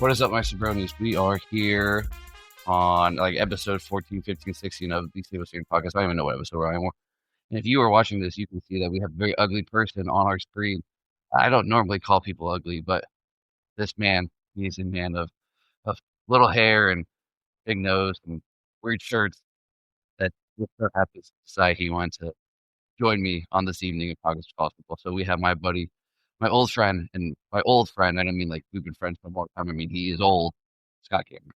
What is up, my Sabronis? We are here on episode 14, 15, 16 of the Sabo Standard Podcast. I don't even know what episode we're on anymore. And if you are watching this, you can see that we have a very ugly person on our screen. I don't normally call people ugly, but this man, he's a man of little hair and big nose and weird shirts that we're so happy to decide he wanted to join me on this evening of August College Football. So we have my buddy, my old friend, and by old friend, I don't mean like we've been friends for a long time. I mean, he is old, Scott Cameron.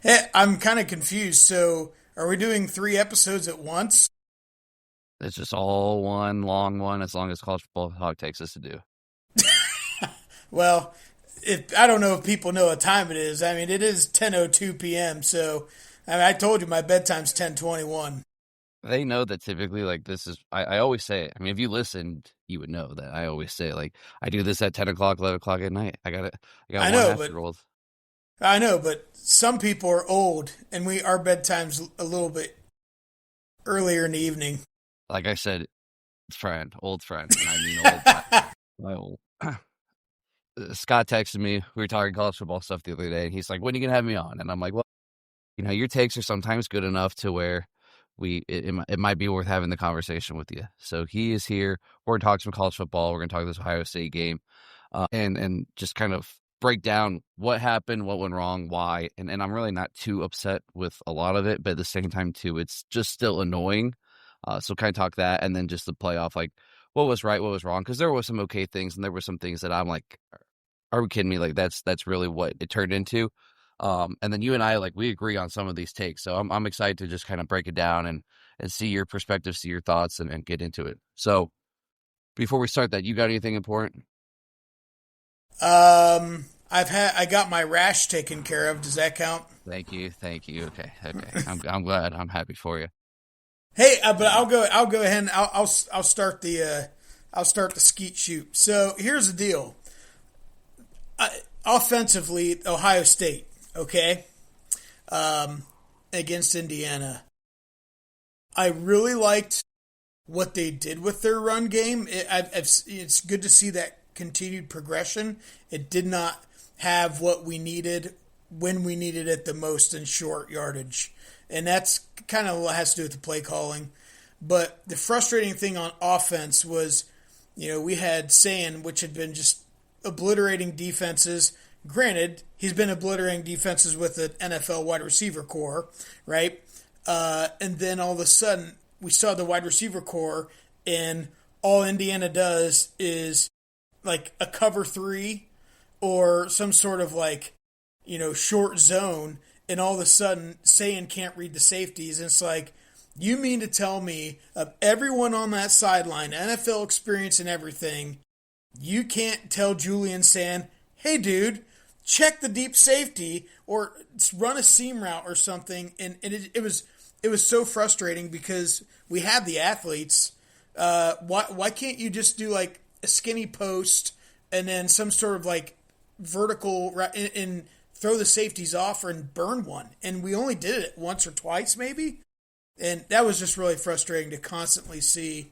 Hey, I'm kind of confused. So, are we doing 3 episodes at once? It's just all one long one, as long as College Football Talk takes us to do. Well, I don't know if people know what time it is. I mean, it is 10:02 p.m. So, I told you my bedtime's 10:21. They know that typically, this is, I always say it. I mean, if you listened, you would know that I always say, I do this at 10 o'clock, 11 o'clock at night. I got I know, but some people are old, and our bedtime's a little bit earlier in the evening. Like I said, old friend, and I mean old friend. My old. Scott texted me. We were talking college football stuff the other day, and he's like, "When are you gonna have me on?" And I'm like, "Well, your takes are sometimes good enough to where it might be worth having the conversation with you." So he is here. We're gonna talk some college football. We're gonna talk this Ohio State game, and just kind of break down what happened, what went wrong, why. And I'm really not too upset with a lot of it, but at the same time too, it's just still annoying. So kind of talk that, and then just the playoff, what was right, what was wrong, because there were some okay things, and there were some things that I'm like, are we kidding me? That's really what it turned into. And then you and I, we agree on some of these takes. So I'm excited to just kind of break it down and see your perspective, see your thoughts, and get into it. So before we start that, you got anything important? I got my rash taken care of. Does that count? Thank you. Okay. I'm glad. I'm happy for you. Hey, but I'll go ahead and I'll start the skeet shoot. So here's the deal. Offensively, Ohio State, okay, against Indiana. I really liked what they did with their run game. It's good to see that continued progression. It did not have what we needed when we needed it the most in short yardage. And that's kind of what has to do with the play calling. But the frustrating thing on offense was, we had Sayan, which had been just obliterating defenses. Granted, he's been obliterating defenses with an NFL wide receiver core, right? And then all of a sudden, we saw the wide receiver core, and all Indiana does is a cover 3 or some sort of short zone, and all of a sudden, Sayan can't read the safeties. And it's you mean to tell me of everyone on that sideline, NFL experience and everything, you can't tell Julian Sayan, hey, dude, check the deep safety or run a seam route or something. And it was so frustrating because we have the athletes. Why can't you just do a skinny post and then some sort of vertical and throw the safeties off and burn one? And we only did it once or twice maybe. And that was just really frustrating to constantly see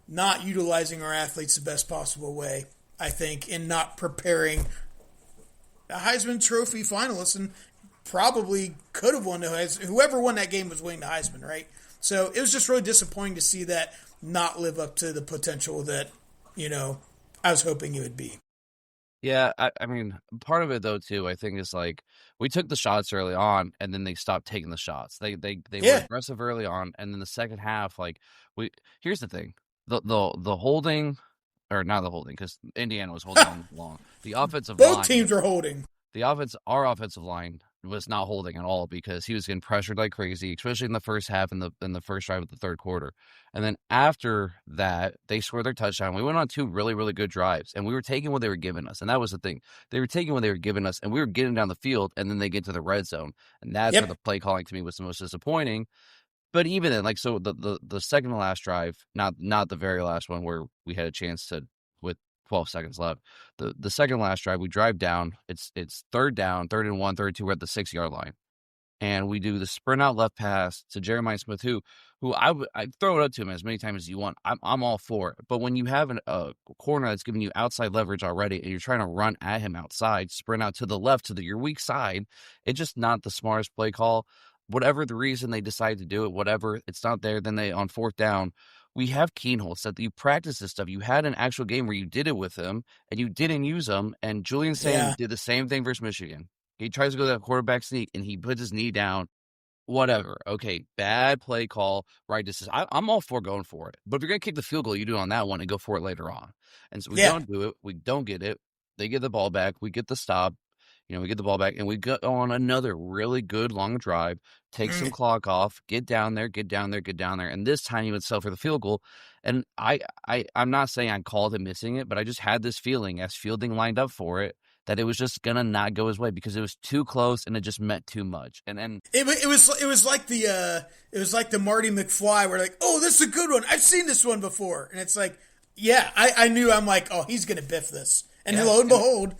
not utilizing our athletes the best possible way, I think, and not preparing a Heisman Trophy finalist, and probably could have won the Heisman. Whoever won that game was winning the Heisman, right? So it was just really disappointing to see that not live up to the potential that, I was hoping it would be. Yeah, I mean, part of it, though, too, I think is we took the shots early on, and then they stopped taking the shots. They were aggressive early on, and then the second half, here's the thing. The holding, or not the holding, because Indiana was holding long. The offensive line. Both teams were holding. Our offensive line was not holding at all because he was getting pressured like crazy, especially in the first half and in the first drive of the third quarter. And then after that, they scored their touchdown. We went on 2 really, really good drives, and we were taking what they were giving us. And that was the thing. They were taking what they were giving us, and we were getting down the field, and then they get to the red zone. And that's where the play calling to me was the most disappointing. But even then, so the second to last drive, not the very last one where we had a chance to, with 12 seconds left, the second last drive, we drive down. It's third down, 3rd and 1, 3rd and 2. We're at the 6-yard line. and we do the sprint out left pass to Jeremiah Smith, who I throw it up to him as many times as you want. I'm all for it. But when you have a corner that's giving you outside leverage already, and you're trying to run at him outside, sprint out to the left to your weak side, it's just not the smartest play call. Whatever the reason they decide to do it, whatever, it's not there. Then they on fourth down, we have Keenholz that you practice this stuff. You had an actual game where you did it with him, and you didn't use him. And Julian Sain did the same thing versus Michigan. He tries to go that quarterback sneak, and he puts his knee down. Whatever. Okay, bad play call, right decision. I'm all for going for it. But if you're going to kick the field goal, you do it on that one and go for it later on. And so we don't do it. We don't get it. They get the ball back. We get the stop. We get the ball back, and we go on another really good long drive, take some clock off, get down there. And this time he would settle for the field goal. And I'm not saying I called him missing it, but I just had this feeling as fielding lined up for it that it was just gonna not go his way because it was too close and it just meant too much. And it was like the Marty McFly where like, oh, this is a good one. I've seen this one before, and it's like, yeah, I knew. I'm like, oh, he's gonna biff this. And lo and behold,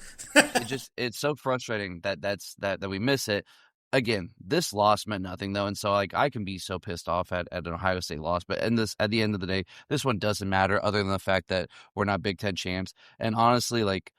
it's so frustrating that we miss it. Again, this loss meant nothing though, and so like I can be so pissed off at an Ohio State loss, but at the end of the day, this one doesn't matter other than the fact that we're not Big Ten champs. And honestly, like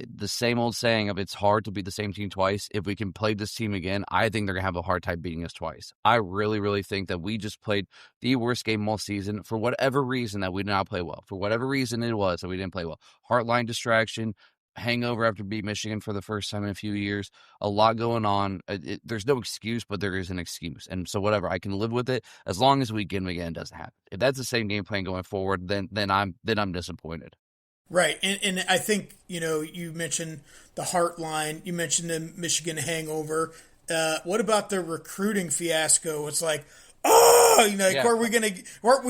the same old saying of it's hard to beat the same team twice. If we can play this team again, I think they're going to have a hard time beating us twice. I really, really think that we just played the worst game all season for whatever reason that we did not play well. For whatever reason it was that we didn't play well. Heartline distraction, hangover after beat Michigan for the first time in a few years, a lot going on. There's no excuse, but there is an excuse. And so whatever, I can live with it as long as we get them again, it doesn't happen. If that's the same game plan going forward, then I'm disappointed. Right, and I think, you mentioned the Heartline, you mentioned the Michigan hangover. What about the recruiting fiasco? It's like, we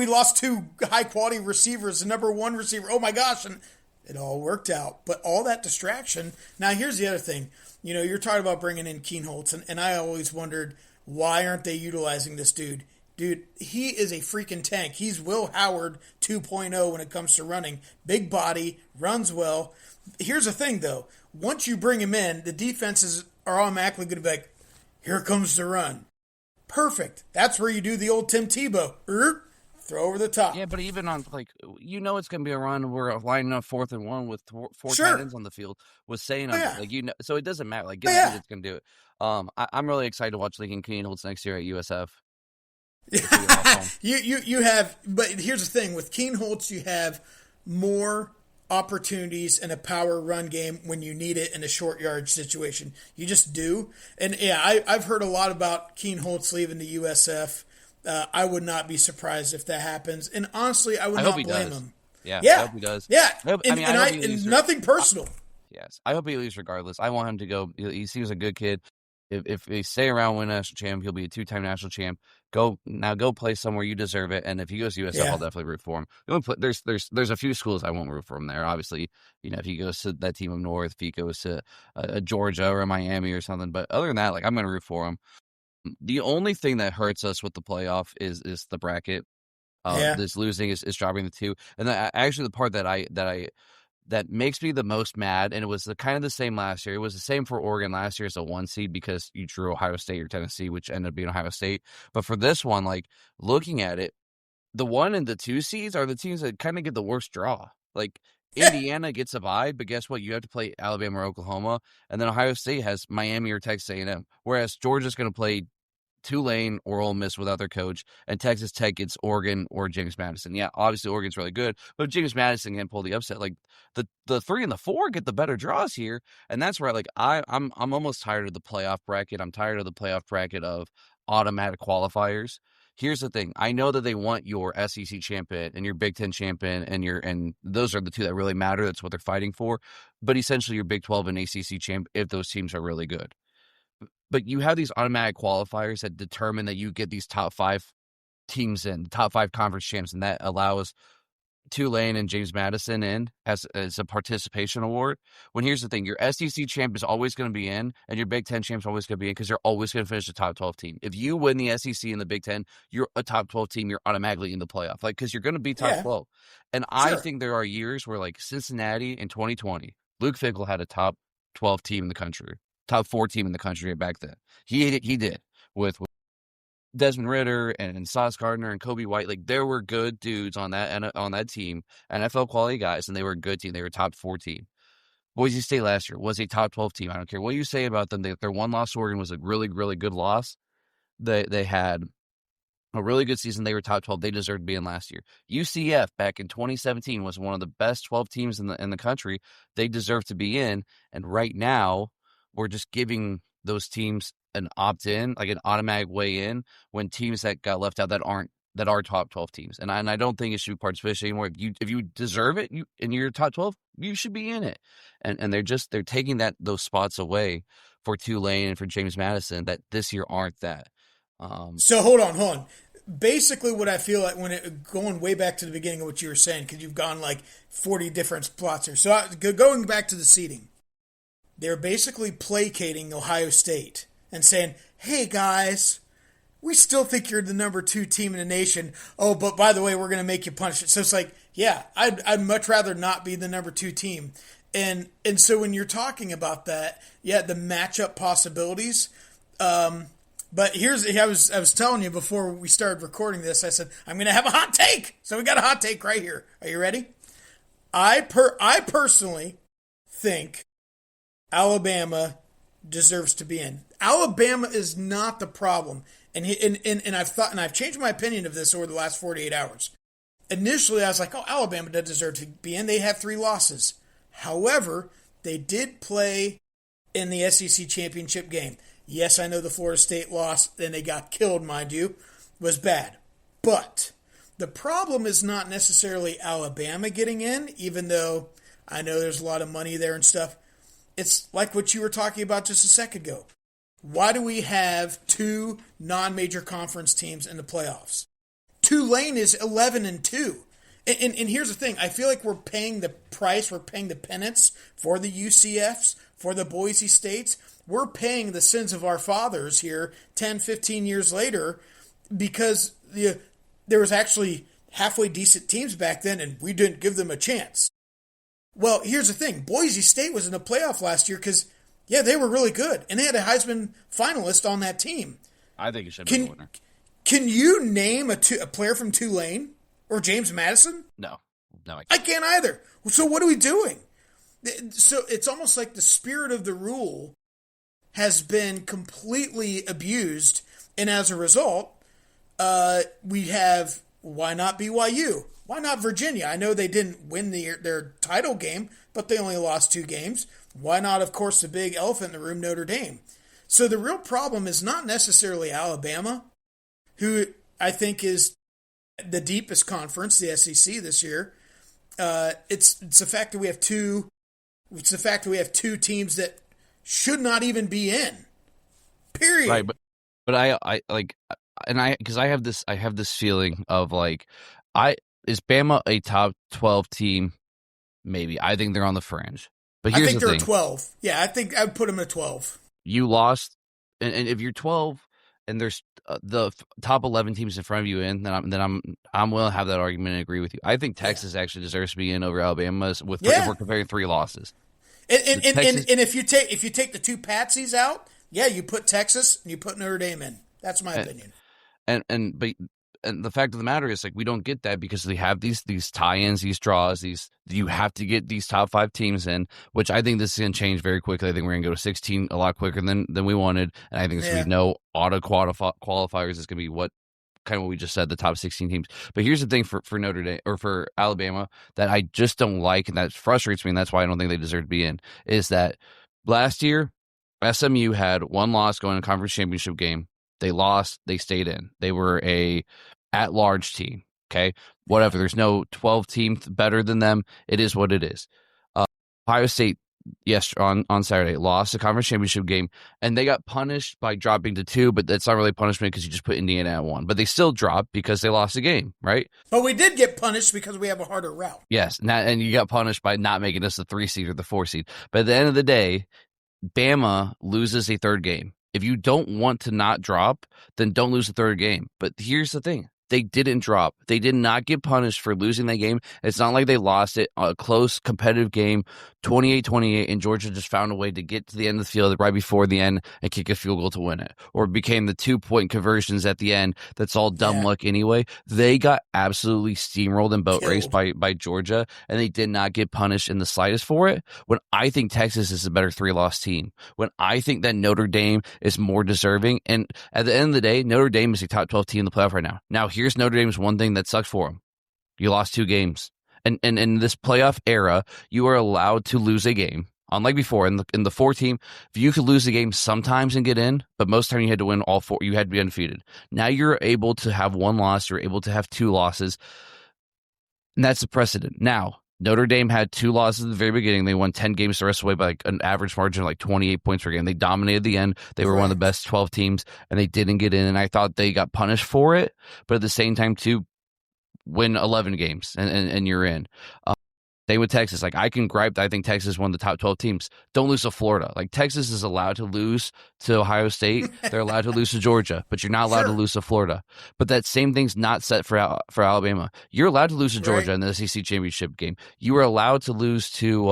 lost two high-quality receivers, the number one receiver, oh my gosh, and it all worked out. But all that distraction, now here's the other thing. You're talking about bringing in Keenholz, and I always wondered, why aren't they utilizing this dude? Dude, he is a freaking tank. He's Will Howard 2.0 when it comes to running. Big body, runs well. Here's the thing, though. Once you bring him in, the defenses are automatically going to be like, here comes the run. Perfect. That's where you do the old Tim Tebow. Throw over the top. Yeah, but even on, it's going to be a run. We're lining up 4th and 1 with four tight ends on the field. Was saying, so it doesn't matter. It's going to do it. I'm really excited to watch Lincoln Keenholz next year at USF. you have, but here's the thing with Keenholz, you have more opportunities in a power run game when you need it in a short yardage situation. You just do. And I've heard a lot about Keenholz leaving the USF. I would not be surprised if that happens. And honestly, I would not blame him. Yeah, I hope he does. Yeah, and nothing personal. Yes, I hope he leaves regardless. I want him to go. He seems a good kid. If they stay around, win a national champ, he'll be a 2-time national champ. Go play somewhere you deserve it. And if he goes to USF, I'll definitely root for him. There's a few schools I won't root for him there. Obviously, if he goes to that team up north, if he goes to Georgia or Miami or something. But other than that, I'm going to root for him. The only thing that hurts us with the playoff is the bracket. This losing is dropping the 2. And actually, the part that makes me the most mad, and it was kind of the same last year. It was the same for Oregon last year as a 1 seed because you drew Ohio State or Tennessee, which ended up being Ohio State. But for this one, looking at it, the 1 and the 2 seeds are the teams that kind of get the worst draw. Indiana gets a bye, but guess what? You have to play Alabama or Oklahoma, and then Ohio State has Miami or Texas A&M, whereas Georgia's going to play Tulane or Ole Miss without their coach, and Texas Tech gets Oregon or James Madison. Yeah, obviously Oregon's really good, but if James Madison can pull the upset, the 3 and the 4 get the better draws here, and that's where I'm almost tired of the playoff bracket. I'm tired of the playoff bracket of automatic qualifiers. Here's the thing: I know that they want your SEC champion and your Big Ten champion, and those are the two that really matter. That's what they're fighting for. But essentially, your Big 12 and ACC champ if those teams are really good. But you have these automatic qualifiers that determine that you get these top 5 teams in, top 5 conference champs, and that allows Tulane and James Madison in as a participation award. When here's the thing, your SEC champ is always going to be in, and your Big Ten champ is always going to be in because you're always going to finish the top 12 team. If you win the SEC and the Big Ten, you're a top 12 team, you're automatically in the playoff, because you're going to be top 12. And I think there are years where, Cincinnati in 2020, Luke Fickell had a top 12 team in the country. top 4 team in the country back then. He did with Desmond Ritter and Sauce Gardner and Kobe White. Like, there were good dudes on that team, NFL quality guys, and they were a good team. They were a top 4 team. Boise State last year was a top 12 team. I don't care what you say about them. Their one loss to Oregon was a really, really good loss. They had a really good season. They were top 12. They deserved to be in last year. UCF back in 2017 was one of the best 12 teams in the country. They deserve to be in. And right now, we're just giving those teams an opt-in, like an automatic way in, when teams that got left out that are top 12 teams. And I don't think it should be participation anymore. If you deserve it, and you're top 12, you should be in it. And they're taking those spots away for Tulane and for James Madison that this year aren't that. So hold on. Basically, what I feel like going way back to the beginning of what you were saying, because you've gone like 40 different spots here. So going back to the seeding, they're basically placating Ohio State and saying, "Hey guys, we still think you're the number 2 team in the nation. Oh, but by the way, we're going to make you punish it." So it's like, yeah, I'd much rather not be the number 2 team. And so when you're talking about that, yeah, the matchup possibilities. But I was telling you before we started recording this, I said, I'm going to have a hot take. So we got a hot take right here. Are you ready? I personally think Alabama deserves to be in. Alabama is not the problem. And I've changed my opinion of this over the last 48 hours. Initially, I was like, Alabama doesn't deserve to be in. They have 3 losses. However, they did play in the SEC championship game. Yes, I know the Florida State loss, and they got killed, mind you, was bad. But the problem is not necessarily Alabama getting in, even though I know there's a lot of money there and stuff. It's like what you were talking about just a second ago. Why do we have 2 non-major conference teams in the playoffs? Tulane is 11-2. And here's the thing. I feel like we're paying the price. We're paying the penance for the UCFs, for the Boise States. We're paying the sins of our fathers here 10, 15 years later because there was actually halfway decent teams back then and we didn't give them a chance. Well, here's the thing. Boise State was in the playoff last year because, yeah, they were really good. And they had a Heisman finalist on that team. I think it should be the winner. Can you name a player from Tulane or James Madison? No, I can't either. So what are we doing? So it's almost like the spirit of the rule has been completely abused, and as a result, we have, why not BYU? Why not Virginia? I know they didn't win their title game, but they only lost 2 games. Why not, of course, the big elephant in the room, Notre Dame? So the real problem is not necessarily Alabama, who I think is the deepest conference, the SEC this year. It's the fact that we have 2. It's the fact that we have 2 teams that should not even be in. Period. Right, but I like, and because I have this feeling of like, is Bama a top 12 team? Maybe. I think they're on the fringe. But here's the thing. I think they're 12. Yeah, I think I'd put them at 12. You lost, and if you're 12 and there's the top 11 teams in front of you in, then I'm willing to have that argument and agree with you. I think Texas actually deserves to be in over Alabama if we're comparing 3 losses. And if you take the 2 patsies out, yeah, you put Texas and you put Notre Dame in. That's my opinion. And the fact of the matter is, like, we don't get that because they have these tie-ins, these draws, you have to get these top 5 teams in, which I think this is going to change very quickly. I think we're going to go to 16 a lot quicker than we wanted, and I think there's going to be no auto qualifiers. It's going to be what we just said, the top 16 teams. But here's the thing for Notre Dame or for Alabama that I just don't like, and that frustrates me, and that's why I don't think they deserve to be in, is that last year SMU had 1 loss going to a conference championship game. They lost. They stayed in. They were a at-large team. Okay, whatever. There's no 12 team better than them. It is what it is. Ohio State, yes, on Saturday, lost the conference championship game, and they got punished by dropping to 2. But that's not really punishment because you just put Indiana at 1. But they still dropped because they lost the game, right? But we did get punished because we have a harder route. Yes, and you got punished by not making us the 3 seed or the 4 seed. But at the end of the day, Bama loses a 3rd game. If you don't want to not drop, then don't lose the 3rd game. But here's the thing. they didn't drop. They did not get punished for losing that game. It's not like they lost it. A close, competitive game, 28-28, and Georgia just found a way to get to the end of the field right before the end and kick a field goal to win it. Or it became the 2-point conversions at the end. That's all dumb luck anyway. They got absolutely steamrolled and boat raced by Georgia, and they did not get punished in the slightest for it. When I think Texas is a better 3-loss team. When I think that Notre Dame is more deserving. And at the end of the day, Notre Dame is a top 12 team in the playoff right now. Now, here's Notre Dame's one thing that sucks for them. You lost 2 games. And in this playoff era, you are allowed to lose a game. Unlike before, in the 4 team, you could lose a game sometimes and get in, but most of the time you had to win all 4. You had to be undefeated. Now you're able to have 1 loss. You're able to have 2 losses. And that's the precedent. Now, Notre Dame had 2 losses at the very beginning. They won 10 games the rest of the way by like an average margin of like 28 points per game. They dominated the end. They were one of the best 12 teams, and they didn't get in. And I thought they got punished for it. But at the same time, too, win 11 games and you're in. Same with Texas. Like, I can gripe that I think Texas is one of the top 12 teams. Don't lose to Florida. Like, Texas is allowed to lose to Ohio State. They're allowed to lose to Georgia, but you're not allowed to lose to Florida. But that same thing's not set for Alabama. You're allowed to lose to Georgia in the SEC championship game. You were allowed to lose to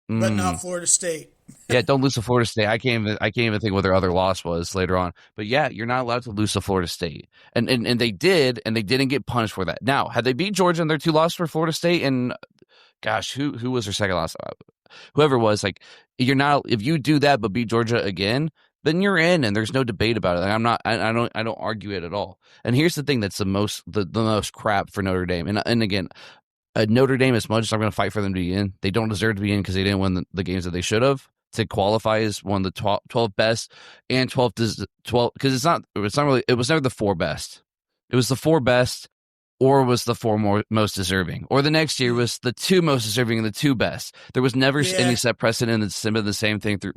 but not Florida State. Yeah, don't lose to Florida State. I can't even think what their other loss was later on. But yeah, you're not allowed to lose to Florida State. And they did, and they didn't get punished for that. Now, had they beat Georgia in their 2 losses for Florida State, and gosh, who was their second loss? Whoever it was, like, you're not, if you do that but beat Georgia again, then you're in, and there's no debate about it. Like, I don't argue it at all. And here's the thing that's the most crap for Notre Dame. And again, Notre Dame, as much as I'm going to fight for them to be in, they don't deserve to be in because they didn't win the games that they should have to qualify as one of the 12 best and 12 because it was never the 4 best. It was the 4 best, or was the 4 most deserving, or the next year was the 2 most deserving and the 2 best. There was never any set precedent that's been the same thing through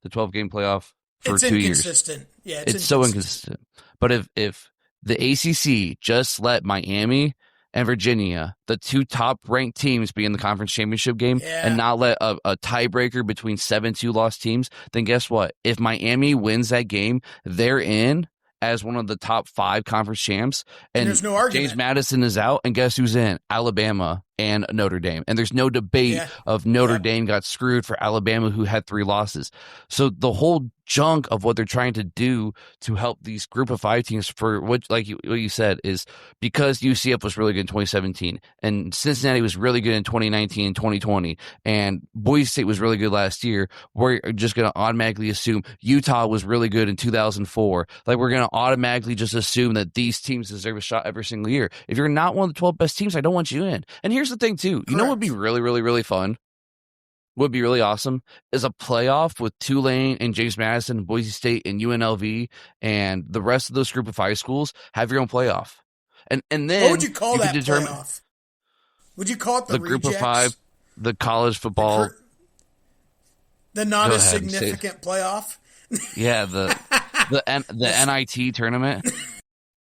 the 12-game playoff for 2 years. Inconsistent. Yeah, it's so inconsistent. But if the ACC just let Miami and Virginia, the 2 top-ranked teams, be in the conference championship game and not let a tiebreaker between 7-2 lost teams, then guess what? If Miami wins that game, they're in as one of the top 5 conference champs. And there's no argument. James Madison is out, and guess who's in? Alabama and Notre Dame. And there's no debate of Notre Dame got screwed for Alabama, who had 3 losses. So the whole junk of what they're trying to do to help these group of 5 teams, for what you said, is because UCF was really good in 2017 and Cincinnati was really good in 2019 and 2020 and Boise State was really good last year, we're just going to automatically assume Utah was really good in 2004. Like, we're going to automatically just assume that these teams deserve a shot every single year. If you're not one of the 12 best teams, I don't want you in. And here's the thing too, you know what would be really, really, really fun? Would be really awesome is a playoff with Tulane and James Madison, Boise State and UNLV, and the rest of those group of 5 schools have your own playoff. And then what would you call that playoff? Would you call it the group of 5, the college football, the not as significant playoff? Yeah, the NIT tournament.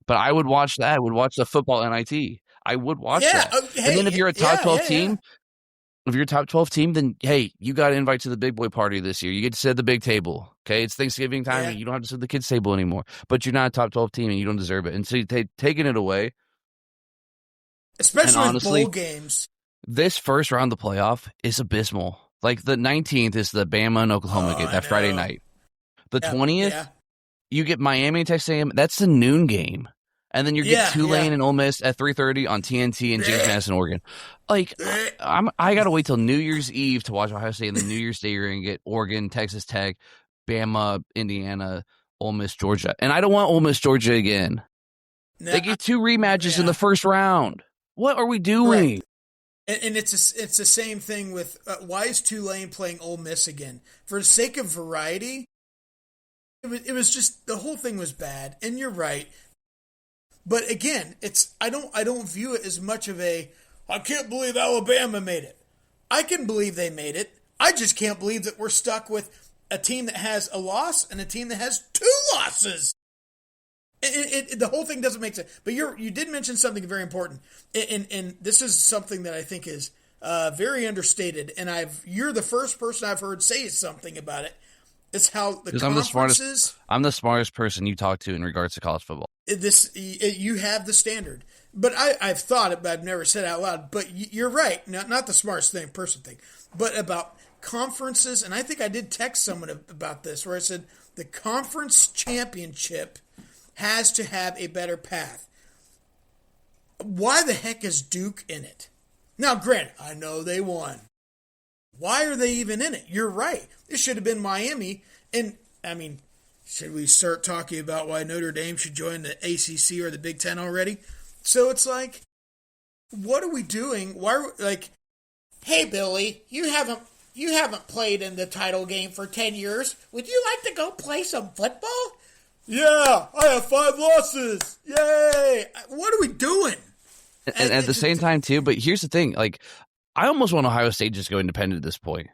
But I would watch that. I would watch the football NIT. I would watch that. And then if you're a top 12 team. If you're a top 12 team, then, hey, you got an invite to the big boy party this year. You get to sit at the big table, okay? It's Thanksgiving time, and you don't have to sit at the kids' table anymore. But you're not a top 12 team, and you don't deserve it. And so you're taking it away. Especially honestly, with bowl games. This first round of the playoff is abysmal. Like, the 19th is the Bama and Oklahoma game, that Friday night. The 20th, you get Miami and Texas A&M. That's the noon game. And then you get Tulane and Ole Miss at 3:30 on TNT and James Madison, Oregon. Like, I got to wait till New Year's Eve to watch Ohio State, and then New Year's Day you're going to get Oregon, Texas Tech, Bama, Indiana, Ole Miss, Georgia. And I don't want Ole Miss, Georgia again. No, they get 2 rematches in the first round. What are we doing? Right. And it's the same thing with why is Tulane playing Ole Miss again? For the sake of variety, it was just, the whole thing was bad. And you're right. But again, I don't view it as much of a, I can't believe Alabama made it. I can believe they made it. I just can't believe that we're stuck with a team that has a loss and a team that has 2 losses. The whole thing doesn't make sense. But you did mention something very important, and this is something that I think is very understated. And you're the first person I've heard say something about it. It's how the Because conferences. I'm the smartest person you talk to in regards to college football. You have the standard, but I've thought it, but I've never said it out loud. But you're right, not the smartest person thing, but about conferences. And I think I did text someone about this, where I said the conference championship has to have a better path. Why the heck is Duke in it? Now, granted, I know they won. Why are they even in it? You're right. It should have been Miami. And, I mean, should we start talking about why Notre Dame should join the ACC or the Big Ten already? So it's like, what are we doing? Why, hey, Billy, you haven't played in the title game for 10 years. Would you like to go play some football? Yeah, I have 5 losses. Yay! What are we doing? And at the same time, too, but here's the thing, I almost want Ohio State just go independent at this point.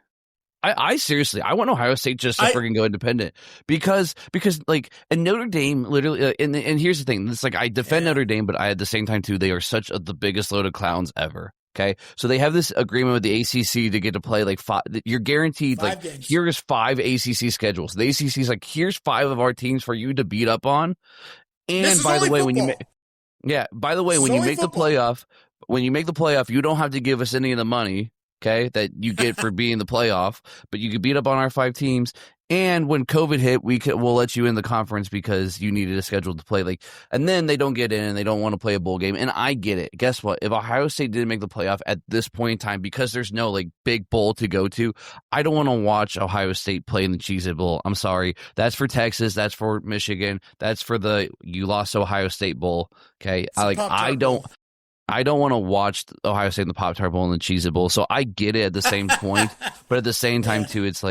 I seriously, I want Ohio State just to freaking go independent because and Notre Dame literally, and here's the thing, it's I defend Notre Dame, but at the same time too, they are such the biggest load of clowns ever. Okay, so they have this agreement with the ACC to get to play 5. You're guaranteed 5 games. Here's 5 ACC schedules. The ACC's here's 5 of our teams for you to beat up on. And by the way, when you make the playoff, you don't have to give us any of the money, okay, that you get for being the playoff, but you can beat up on our 5 teams. And when COVID hit, we'll let you in the conference because you needed a schedule to play. And then they don't get in and they don't want to play a bowl game. And I get it. Guess what? If Ohio State didn't make the playoff at this point in time, because there's no big bowl to go to, I don't want to watch Ohio State play in the Cheez-It Bowl. I'm sorry. That's for Texas. That's for Michigan. That's for you lost to Ohio State Bowl. Okay. I don't want to watch Ohio State in the Pop-Tart Bowl and the Cheez-It Bowl. So I get it at the same point, but at the same time too, it's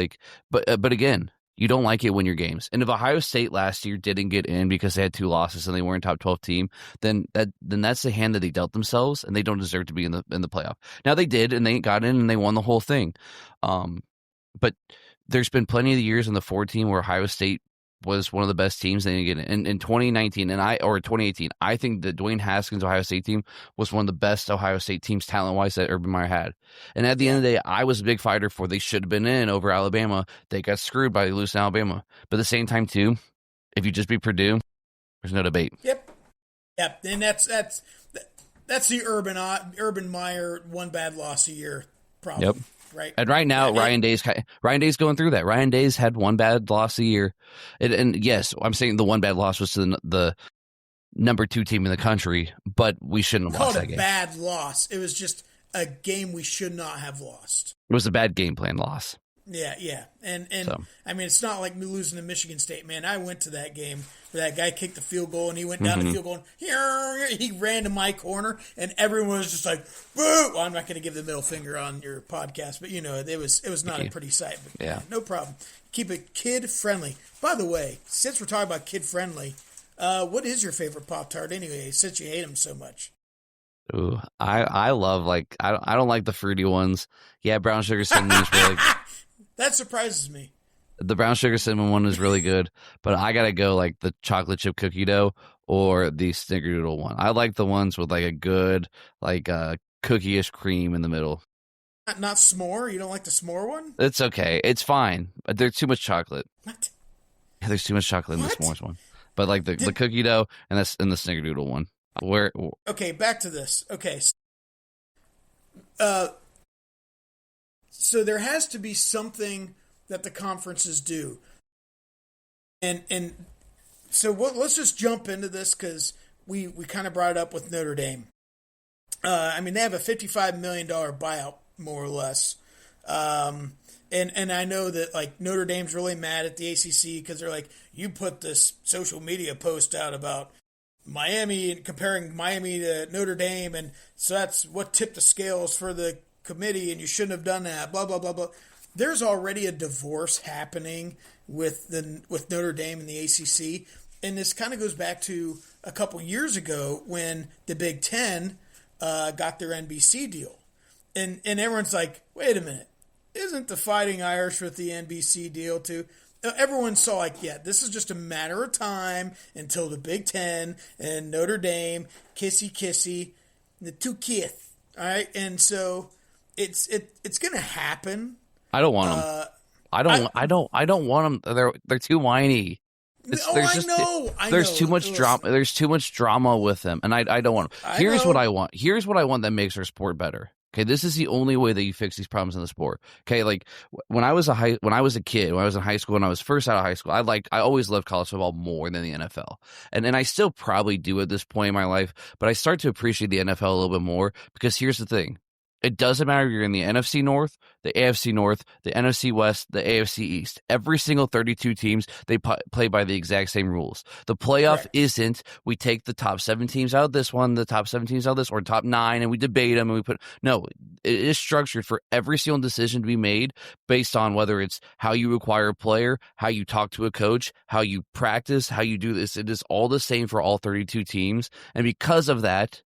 but again, you don't like it when your games. And if Ohio State last year didn't get in because they had 2 losses and they weren't a top 12 team, then that's the hand that they dealt themselves, and they don't deserve to be in the playoff. Now they did, and they got in and they won the whole thing. But there's been plenty of years in the 4 team where Ohio State was one of the best teams. They didn't get in 2019 or 2018. I think the Dwayne Haskins Ohio State team was one of the best Ohio State teams talent-wise that Urban Meyer had. And at the end of the day, I was a big fighter for they should have been in over Alabama. They got screwed by losing Alabama. But at the same time, too, if you just beat Purdue, there's no debate. Yep. And that's the Urban Meyer one bad loss a year problem. Yep. Right. And right now, Ryan Day's going through that. Ryan Day's had one bad loss a year. And yes, I'm saying the one bad loss was to the number 2 team in the country, but we shouldn't have lost that game. Bad loss. It was just a game we should not have lost. It was a bad game plan loss. Yeah. And so. I mean, it's not like me losing to Michigan State, man. I went to that game where that guy kicked the field goal and he went down the field goal and he ran to my corner and everyone was just like, boo! Well, I'm not going to give the middle finger on your podcast, but it was not a pretty sight. But yeah, no problem. Keep it kid friendly. By the way, since we're talking about kid friendly, what is your favorite Pop-Tart anyway, since you hate them so much? Ooh, I love I don't like the fruity ones. Yeah, brown sugar cinnamon is really that surprises me. The brown sugar cinnamon one is really good, but I gotta go the chocolate chip cookie dough or the snickerdoodle one. I like the ones with a good cookie-ish cream in the middle. Not s'more? You don't like the s'more one? It's okay. It's fine, but there's too much chocolate. What? Yeah, there's too much chocolate in the s'mores one. But the cookie dough and the snickerdoodle one. Okay, back to this. Okay. So there has to be something that the conferences do. And so let's just jump into this because we kind of brought it up with Notre Dame. I mean, they have a $55 million buyout, more or less. And I know that Notre Dame's really mad at the ACC because they're you put this social media post out about Miami and comparing Miami to Notre Dame, and so that's what tipped the scales for the committee, and you shouldn't have done that. Blah blah blah blah. There's already a divorce happening with Notre Dame and the ACC, and this kind of goes back to a couple years ago when the Big Ten got their NBC deal, and everyone's like, wait a minute, isn't the Fighting Irish with the NBC deal too? Everyone saw this is just a matter of time until the Big Ten and Notre Dame, kissy, the 2 kiss. All right, and so it's going to happen. I don't want them. I don't want them. They're too whiny. There's too much drama. There's too much drama with them, and I don't want them. Here's what I want. Here's what I want that makes our sport better. Okay, this is the only way that you fix these problems in the sport. Okay, like when I was a kid, when I was in high school, when I was first out of high school, I always loved college football more than the NFL, and I still probably do at this point in my life. But I start to appreciate the NFL a little bit more because here's the thing: it doesn't matter if you're in the NFC North, the AFC North, the NFC West, the AFC East. Every single 32 teams, they play by the exact same rules. The playoff isn't, we take the top 7 teams out of this one, the top 7 teams out of this, or top 9, and we debate them, and we put... No, it is structured for every single decision to be made based on whether it's how you acquire a player, how you talk to a coach, how you practice, how you do this. It is all the same for all 32 teams, and because of that...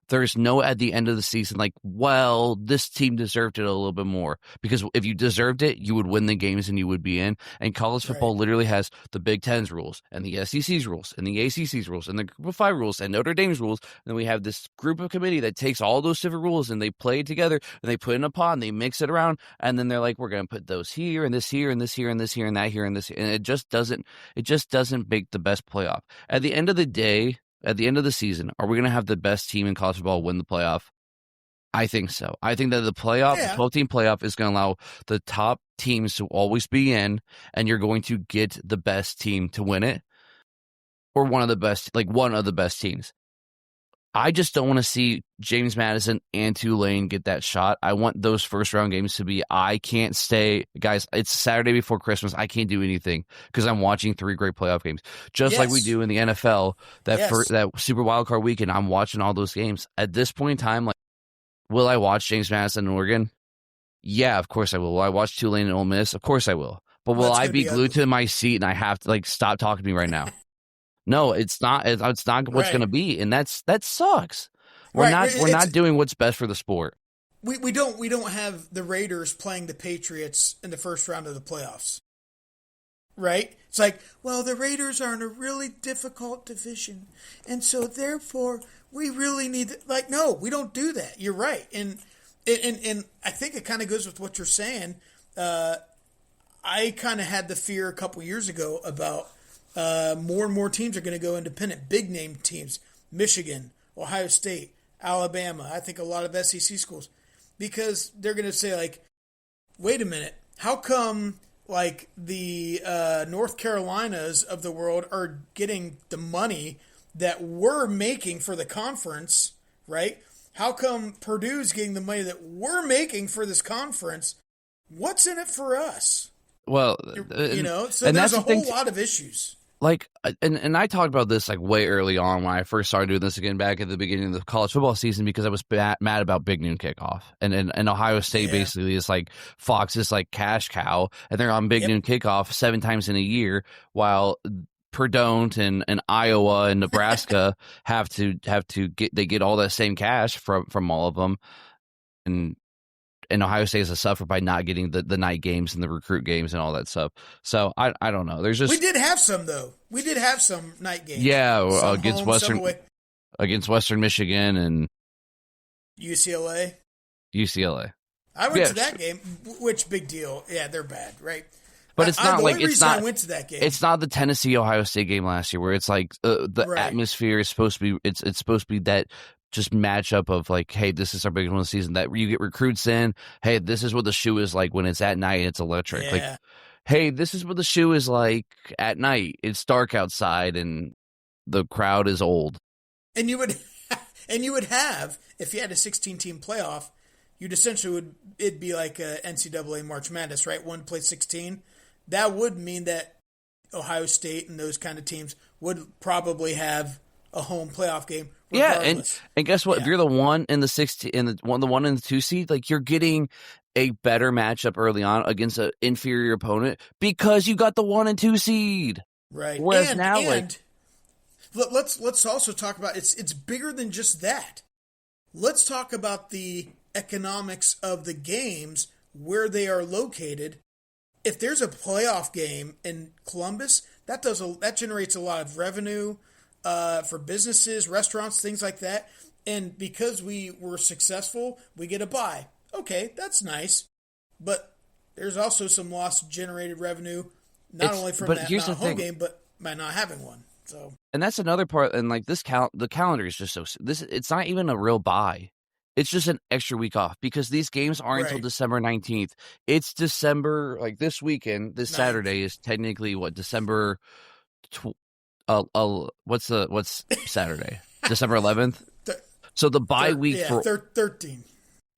There's no at the end of the season like, well, this team deserved it a little bit more. Because if you deserved it, you would win the games and you would be in. And college football literally has the Big Ten's rules and the SEC's rules and the ACC's rules and the Group of 5 rules and Notre Dame's rules. And then we have this group of committee that takes all those different rules and they play it together and they put it in a pot and they mix it around. And then they're like, we're going to put those here and this here and this here and this here and that here and this. And it just doesn't make the best playoff. At the end of the day, at the end of the season, are we going to have the best team in college football win the playoff? I think so. I think that the 12-team playoff is going to allow the top teams to always be in, and you're going to get the best team to win it, or one of the best teams. I just don't want to see James Madison and Tulane get that shot. I want those first-round games to be, I can't stay. Guys, it's Saturday before Christmas. I can't do anything because I'm watching 3 great playoff games. Just like we do in the NFL, that Super Wildcard weekend, I'm watching all those games. At this point in time, like, will I watch James Madison and Oregon? Yeah, of course I will. Will I watch Tulane and Ole Miss? Of course I will. But will I be glued to my seat and I have to, like, stop talking to me right now? No, it's not. It's not what's going to be, and that sucks. We're not doing what's best for the sport. We don't have the Raiders playing the Patriots in the first round of the playoffs, right? It's like, well, the Raiders are in a really difficult division, and so therefore we really need no, we don't do that. You're right, and I think it kind of goes with what you're saying. I kind of had the fear a couple years ago about. More and more teams are going to go independent. Big name teams, Michigan, Ohio State, Alabama. I think a lot of SEC schools, because they're going to say like, wait a minute, how come like the North Carolinas of the world are getting the money that we're making for the conference, right? How come Purdue's getting the money that we're making for this conference? What's in it for us? Well, so there's a whole lot of issues. Like, and I talked about this like way early on when I first started doing this again back at the beginning of the college football season, because I was mad about Big Noon Kickoff, and Ohio State basically is like Fox's like cash cow, and they're on Big Noon Kickoff 7 times in a year, while Purdue and Iowa and Nebraska have to get all that same cash from all of them, and Ohio State is a suffer by not getting the night games and the recruit games and all that stuff. So I don't know. There's just, we did have some though. We did have some night games. Yeah, against Western Michigan and UCLA. I went to that game. Which big deal? Yeah, they're bad, right? But it's not like it's not. I went to that game. It's not the Tennessee Ohio State game last year where it's like the atmosphere is supposed to be. It's supposed to be that. Just matchup of like, hey, this is our biggest one of the season, that you get recruits in. Hey, this is what the shoe is like when it's at night and it's electric. Yeah. Like, hey, this is what the shoe is like at night. It's dark outside and the crowd is old. And you would have, if you had a 16-team playoff, it'd be like a NCAA March Madness, right? 1 play 16. That would mean that Ohio State and those kind of teams would probably have a home playoff game. Regardless. Yeah, and guess what? Yeah. If you're the 1 in the 16 in the 1 in the 2 seed, like, you're getting a better matchup early on against an inferior opponent because you got the 1 and 2 seed. Right. Whereas let's also talk about it's bigger than just that. Let's talk about the economics of the games, where they are located. If there's a playoff game in Columbus, that generates a lot of revenue. For businesses, restaurants, things like that. And because we were successful, we get a bye. Okay, that's nice. But there's also some lost generated revenue, not only from that not home game, but by not having one. So, and that's another part. And like the calendar is just it's not even a real bye. It's just an extra week off because these games aren't until December 19th. It's December, like this weekend, this 9th. Saturday is technically December. What's Saturday? December 11th. So the bye week for 13.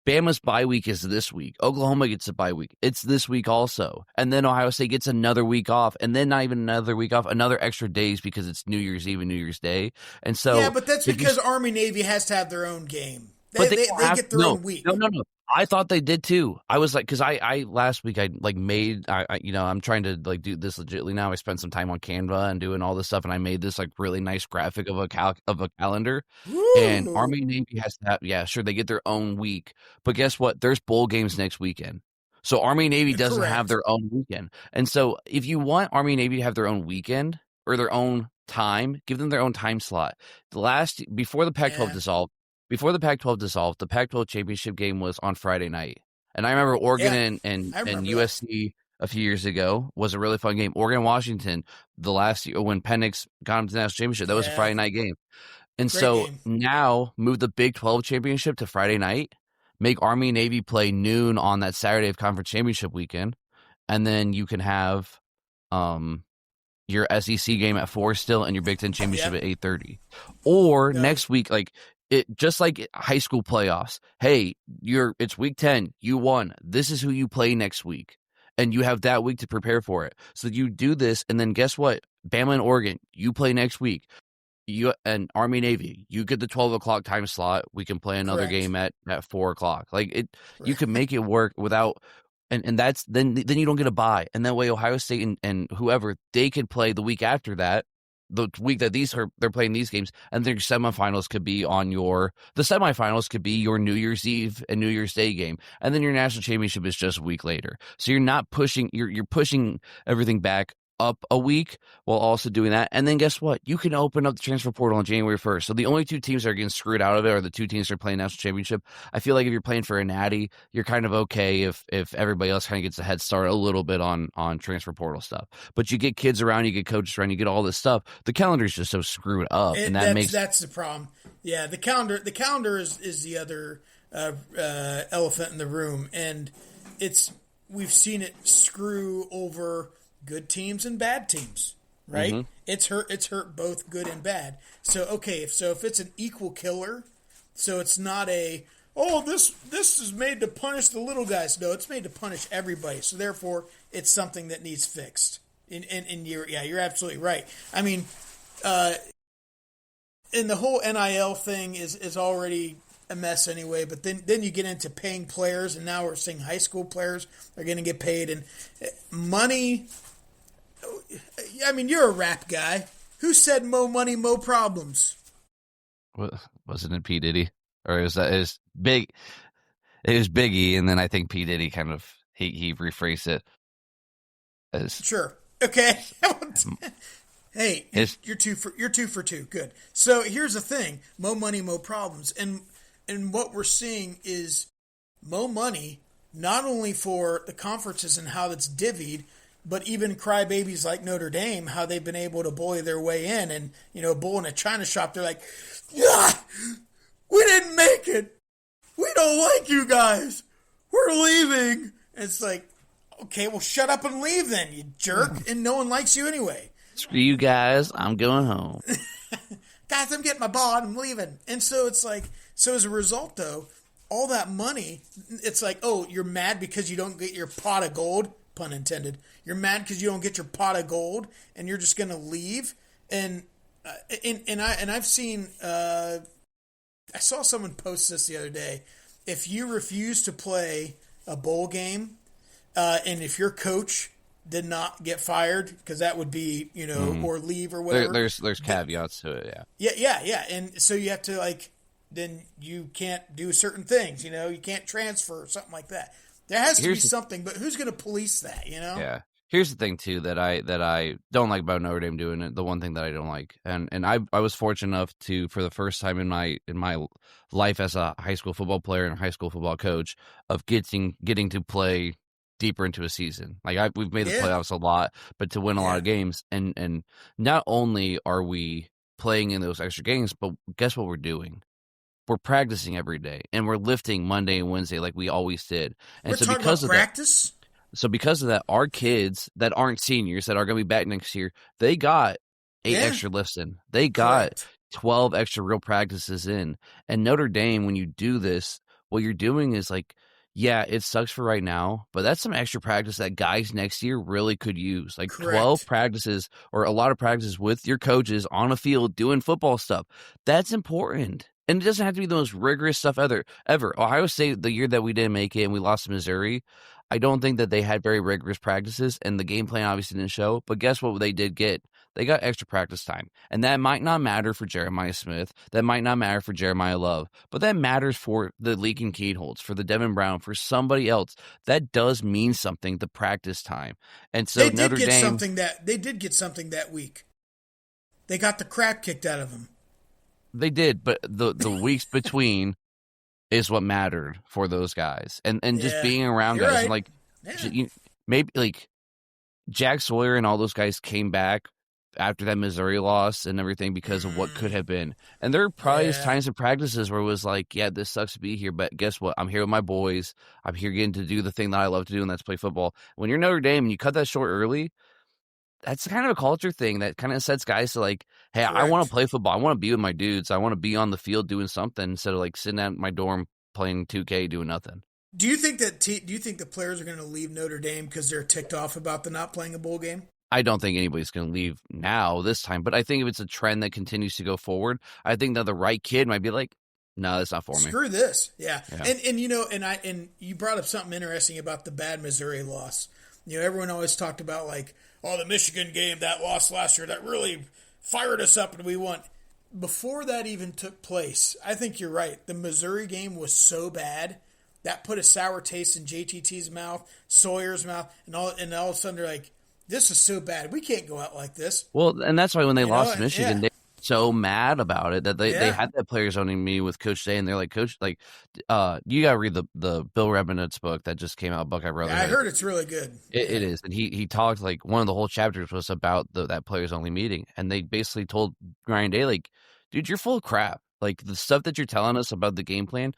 Bama's bye week is this week. Oklahoma gets a bye week. It's this week also. And then Ohio State gets another week off. And then not even another week off, another extra days because it's New Year's Eve and New Year's Day. And so yeah, but that's because Army-Navy has to have their own game. They get their own week. No. I thought they did too. I was like, because I last week I like made, I'm trying to like do this legitimately now. I spent some time on Canva and doing all this stuff, and I made this like really nice graphic of a calendar. Ooh. And Army Navy has to have, yeah, sure, they get their own week, but guess what? There's bowl games next weekend. So Army Navy doesn't have their own weekend, and so if you want Army Navy to have their own weekend or their own time, give them their own time slot. Before the Pac-12 dissolved. Before the Pac-12 dissolved, the Pac-12 championship game was on Friday night. And I remember Oregon and USC a few years ago was a really fun game. Oregon and Washington, the last year when Penix got into the national championship, that was a Friday night game. And now move the Big 12 championship to Friday night, make Army and Navy play noon on that Saturday of conference championship weekend, and then you can have your SEC game at 4 still and your Big 10 championship at 8:30. Or next week, like it just like high school playoffs. Hey, it's week 10. You won. This is who you play next week. And you have that week to prepare for it. So you do this, and then guess what? Bama and Oregon, you play next week. You and Army Navy, you get the 12 o'clock time slot. We can play another game at 4 o'clock. Like it, you can make it work without, and that's then you don't get a bye. And that way, Ohio State and whoever, they could play the week after that. The week that they're playing these games, and their semifinals could be the semifinals could be your New Year's Eve and New Year's Day game, and then your national championship is just a week later. So you're not pushing, you're pushing everything back up a week while also doing that. And then guess what? You can open up the transfer portal on January 1st. So the only two teams that are getting screwed out of it are the two teams that are playing national championship. I feel like if you're playing for a Natty, you're kind of okay if everybody else kind of gets a head start a little bit on transfer portal stuff. But you get kids around, you get coaches around, you get all this stuff. The calendar is just so screwed up, and that's the problem. Yeah, the calendar is the other elephant in the room, and we've seen it screw over good teams and bad teams, right? Mm-hmm. It's hurt both good and bad. So if it's an equal killer, so it's not this is made to punish the little guys. No, it's made to punish everybody. So therefore, it's something that needs fixed. And you're absolutely right. I mean, and the whole NIL thing is already a mess anyway, but then you get into paying players, and now we're seeing high school players are going to get paid, and money. I mean, you're a rap guy. Who said "mo money, mo problems"? Wasn't it P. Diddy, or is big? It was Biggie, and then I think P. Diddy kind of he rephrased it as sure. Okay. Hey, you're two for two. Good. So here's the thing: mo money, mo problems, and what we're seeing is mo money not only for the conferences and how that's divvied, but even crybabies like Notre Dame, how they've been able to bully their way in, and bull in a china shop. They're like, yeah, we didn't make it. We don't like you guys. We're leaving. And it's like, okay, well, shut up and leave then, you jerk. And no one likes you anyway. Screw you guys. I'm going home. Guys, I'm getting my ball and I'm leaving. And so it's like, so as a result, though, all that money, it's like, oh, you're mad because you don't get your pot of gold, pun intended. You're mad because you don't get your pot of gold, and you're just going to leave. And I've seen, I saw someone post this the other day. If you refuse to play a bowl game, and if your coach did not get fired, because that would be, or leave or whatever. There's caveats to it, yeah. Yeah. And so you have to then you can't do certain things, you can't transfer or something like that. There has to be something, but who's going to police that, Yeah. Here's the thing too that I don't like about Notre Dame doing it. The one thing that I don't like, and I was fortunate enough to, for the first time in my life as a high school football player and high school football coach, of getting to play deeper into a season. Like we've made the Yeah. playoffs a lot, but to win a lot of games, and not only are we playing in those extra games, but guess what we're doing? We're practicing every day, and we're lifting Monday and Wednesday like we always did. And We're so talking because about of practice. because of that, our kids that aren't seniors that are going to be back next year, they got 8 extra lifts in. They got 12 extra real practices in. And Notre Dame, when you do this, what you're doing is like, yeah, it sucks for right now, but that's some extra practice that guys next year really could use. Like 12 practices or a lot of practices with your coaches on a field doing football stuff. That's important. And it doesn't have to be the most rigorous stuff ever. Ohio State, the year that we didn't make it and we lost to Missouri, I don't think that they had very rigorous practices, and the game plan obviously didn't show. But guess what they did get? They got extra practice time. And that might not matter for Jeremiah Smith. That might not matter for Jeremiah Love. But that matters for the Leakin Keatholds, for the Devin Brown, for somebody else. That does mean something, the practice time. And so Notre Dame... They did get something that week. They got the crap kicked out of them. They did, but the weeks between is what mattered for those guys. And just being around guys. Right. And like, maybe like Jack Sawyer and all those guys came back after that Missouri loss and everything because of what could have been. And there are probably times in practices where it was like, yeah, this sucks to be here, but guess what? I'm here with my boys. I'm here getting to do the thing that I love to do, and that's play football. When you're Notre Dame and you cut that short early, that's kind of a culture thing that kind of sets guys to like, hey, I want to play football. I want to be with my dudes. I want to be on the field doing something instead of like sitting at my dorm playing 2K doing nothing. Do you think the players are going to leave Notre Dame because they're ticked off about the not playing a bowl game? I don't think anybody's going to leave now this time, but I think if it's a trend that continues to go forward, I think that the right kid might be like, no, that's not for me. Screw this. Yeah. And you know, and you brought up something interesting about the bad Missouri loss. You know, everyone always talked about like, oh, the Michigan game, that loss last year, that really fired us up and we won. Before that even took place, I think you're right. The Missouri game was so bad that put a sour taste in JTT's mouth, Sawyer's mouth, and all of a sudden they're like, this is so bad. We can't go out like this. Well, and that's why when they lost to Michigan, they were so mad about it that they had that players owning me with Coach Day, and they're like, Coach, like, you got to read the Bill Rebenit's book that just came out, Buckeye Brotherhood. Yeah, I heard it's really good. It is. And he talked, like, one of the whole chapters was about that players only meeting. And they basically told Ryan Day, like, dude, you're full of crap. Like, the stuff that you're telling us about the game plan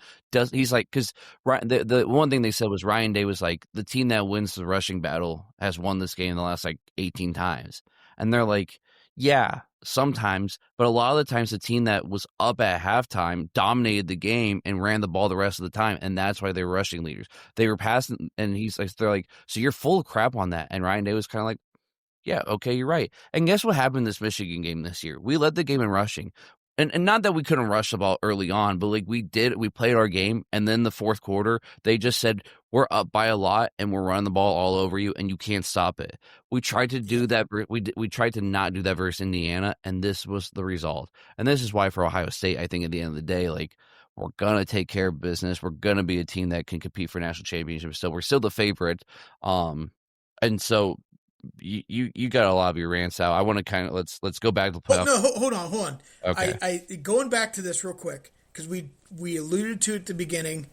he's like, because the one thing they said was Ryan Day was like, the team that wins the rushing battle has won this game the last like 18 times. And they're like, yeah, sometimes, but a lot of the times the team that was up at halftime dominated the game and ran the ball the rest of the time. And that's why they were rushing leaders. They were passing, and they're like, so you're full of crap on that. And Ryan Day was kind of like, yeah, okay, you're right. And guess what happened this Michigan game this year? We led the game in rushing. And not that we couldn't rush the ball early on, but like we played our game, and then the fourth quarter, they just said, we're up by a lot, and we're running the ball all over you, and you can't stop it. We tried to do that. We tried to not do that versus Indiana, and this was the result. And this is why for Ohio State, I think at the end of the day, like, we're going to take care of business. We're going to be a team that can compete for national championships. So we're still the favorite. And so you got a lot of your rants out. I want to kind of let's go back to the playoff. No, hold on. Okay. I going back to this real quick because we alluded to it at the beginning.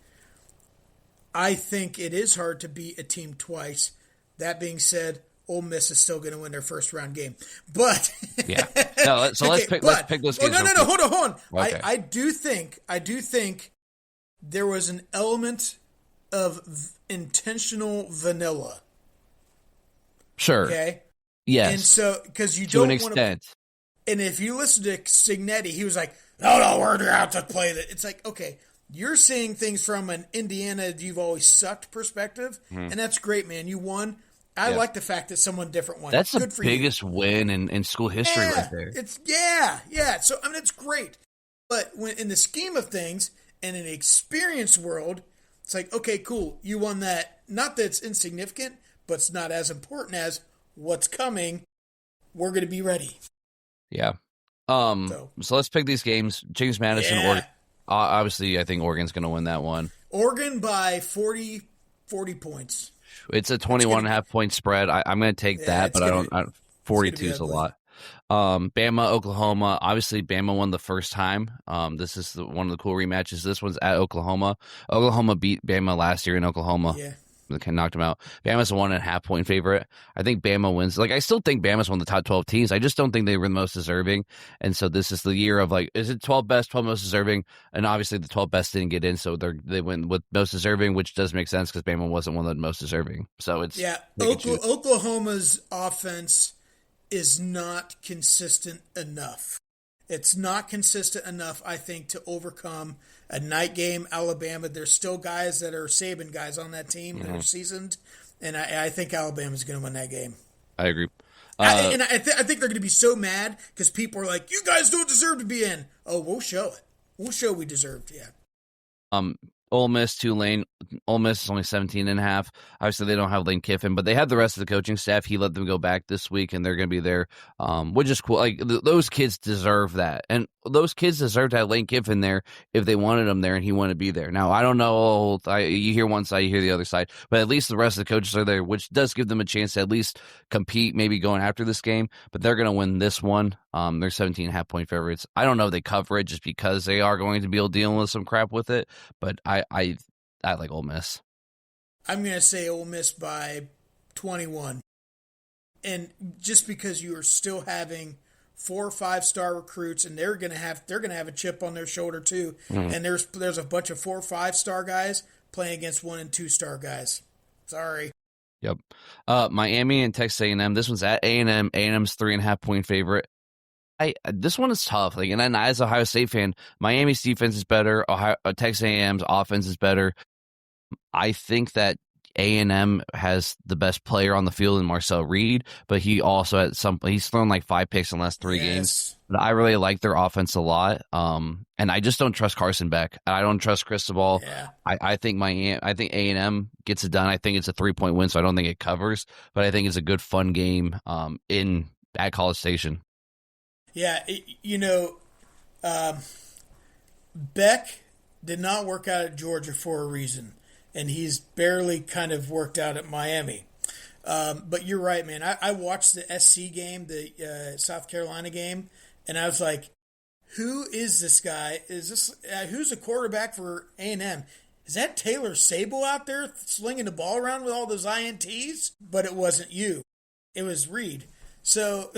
I think it is hard to beat a team twice. That being said, Ole Miss is still going to win their first round game. But yeah, no. Let's pick those games. No. Hold on. Okay. I do think there was an element of intentional vanilla. Sure. Okay. Yes. And so, because you to don't an extent. And if you listen to Signetti, he was like, "No, we're out to play that." It's like, okay, you're seeing things from an Indiana you've always sucked perspective, and that's great, man. You won. I like the fact that someone different won. That's good the for biggest win in school history right there. It's So I mean, it's great. But when in the scheme of things, and in the experience world, it's like, okay, cool, you won that. Not that it's insignificant, but it's not as important as what's coming. We're going to be ready. Yeah. So let's pick these games. James Madison, Oregon. Obviously, I think Oregon's going to win that one. Oregon by 40 points. It's a 21.5 point spread. I'm going to take that, but 42 is a lot. Bama, Oklahoma. Obviously, Bama won the first time. This is one of the cool rematches. This one's at Oklahoma. Oklahoma beat Bama last year in Oklahoma. Yeah. knocked them out. Bama's a 1.5 point favorite. I think Bama wins. Like, I still think Bama's one of the top 12 teams. I just don't think they were the most deserving. And so this is the year of, like, is it 12 best, 12 most deserving? And obviously the 12 best didn't get in, so they win with most deserving, which does make sense because Bama wasn't one of the most deserving. So it's Oklahoma's offense is not consistent enough. It's not consistent enough, I think, to overcome a night game Alabama. There's still guys that are Saban guys on that team that are seasoned, and I think Alabama's going to win that game. I agree. I think they're going to be so mad because people are like, "You guys don't deserve to be in." Oh, we'll show it. We'll show we deserved. Yeah. Ole Miss, Tulane. Ole Miss is only 17.5. Obviously, they don't have Lane Kiffin, but they have the rest of the coaching staff. He let them go back this week, and they're going to be there, which is cool. Like, those kids deserve that. And those kids deserve to have Lane Kiffin there if they wanted him there and he wanted to be there. Now, I don't know. You hear one side, you hear the other side, but at least the rest of the coaches are there, which does give them a chance to at least compete, maybe going after this game. But they're going to win this one. They're 17.5 point favorites. I don't know if they cover it just because they are going to be dealing with some crap with it, but I like Ole Miss. I'm going to say Ole Miss by 21. And just because you are still having 4 or 5 star recruits, and they're going to have a chip on their shoulder too. And there's a bunch of 4 or 5 star guys playing against 1 and 2 star guys. Sorry. Yep. Miami and Texas A&M. This one's at A&M. A&M's 3.5 point favorite. This one is tough. Like, and then as a Ohio State fan, Miami's defense is better. Texas A&M's offense is better. I think that A&M has the best player on the field in Marcel Reed, but he also he's thrown like 5 picks in the last 3 games. But I really like their offense a lot. And I just don't trust Carson Beck. I don't trust Cristobal. Yeah. I think A&M gets it done. I think it's a 3-point win, so I don't think it covers, but I think it's a good fun game at College Station. Yeah, Beck did not work out at Georgia for a reason, and he's barely kind of worked out at Miami. But you're right, man. I watched the SC game, the South Carolina game, and I was like, who is this guy? Who's the quarterback for A&M? Is that Taylor Sabo out there slinging the ball around with all those INTs? But it wasn't you. It was Reed. So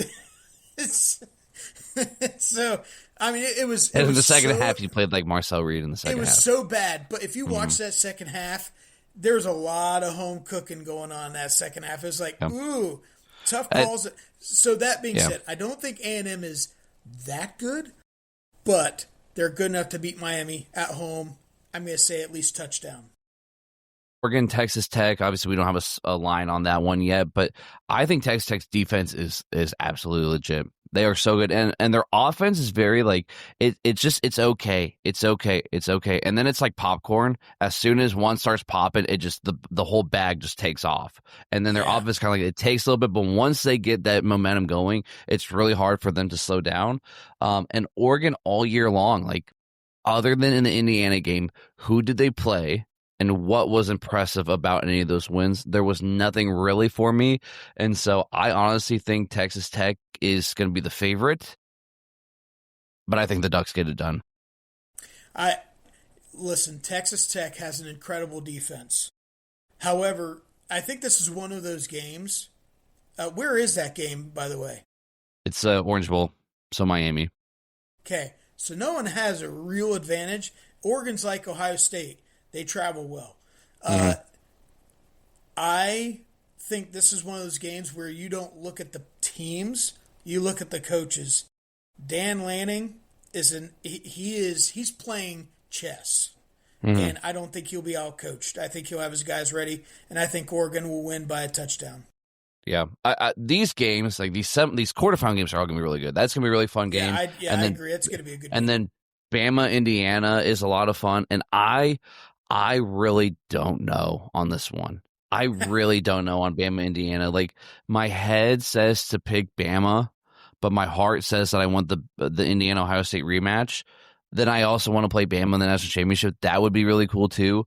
I mean, it was. And in the second half, he played like Marcel Reed in the second half. It was so bad. But if you watch that second half, there's a lot of home cooking going on in that second half. It was like, ooh, tough calls. So that being said, I don't think A&M is that good, but they're good enough to beat Miami at home. I'm going to say at least touchdown. Oregon, Texas Tech. Obviously, we don't have a line on that one yet, but I think Texas Tech's defense is absolutely legit. They are so good, and their offense is very like it's okay, and then it's like popcorn. As soon as one starts popping, it just the whole bag just takes off, and then their offense kind of like it takes a little bit, but once they get that momentum going, it's really hard for them to slow down. And Oregon all year long, like other than in the Indiana game, who did they play? And what was impressive about any of those wins? There was nothing really for me. And so I honestly think Texas Tech is going to be the favorite. But I think the Ducks get it done. Listen, Texas Tech has an incredible defense. However, I think this is one of those games. Where is that game, by the way? It's Orange Bowl, so Miami. Okay, so no one has a real advantage. Oregon's like Ohio State. They travel well. I think this is one of those games where you don't look at the teams, you look at the coaches. Dan Lanning he's playing chess. And I don't think he'll be out-coached. I think he'll have his guys ready, and I think Oregon will win by a touchdown. Yeah, these games, like these quarterfinal games, are all going to be really good. That's going to be a really fun game. I agree. It's going to be a good game. And then Bama, Indiana is a lot of fun, and I really don't know on this one. I really don't know on Bama, Indiana. Like, my head says to pick Bama, but my heart says that I want the Indiana Ohio State rematch. Then I also want to play Bama in the national championship. That would be really cool too.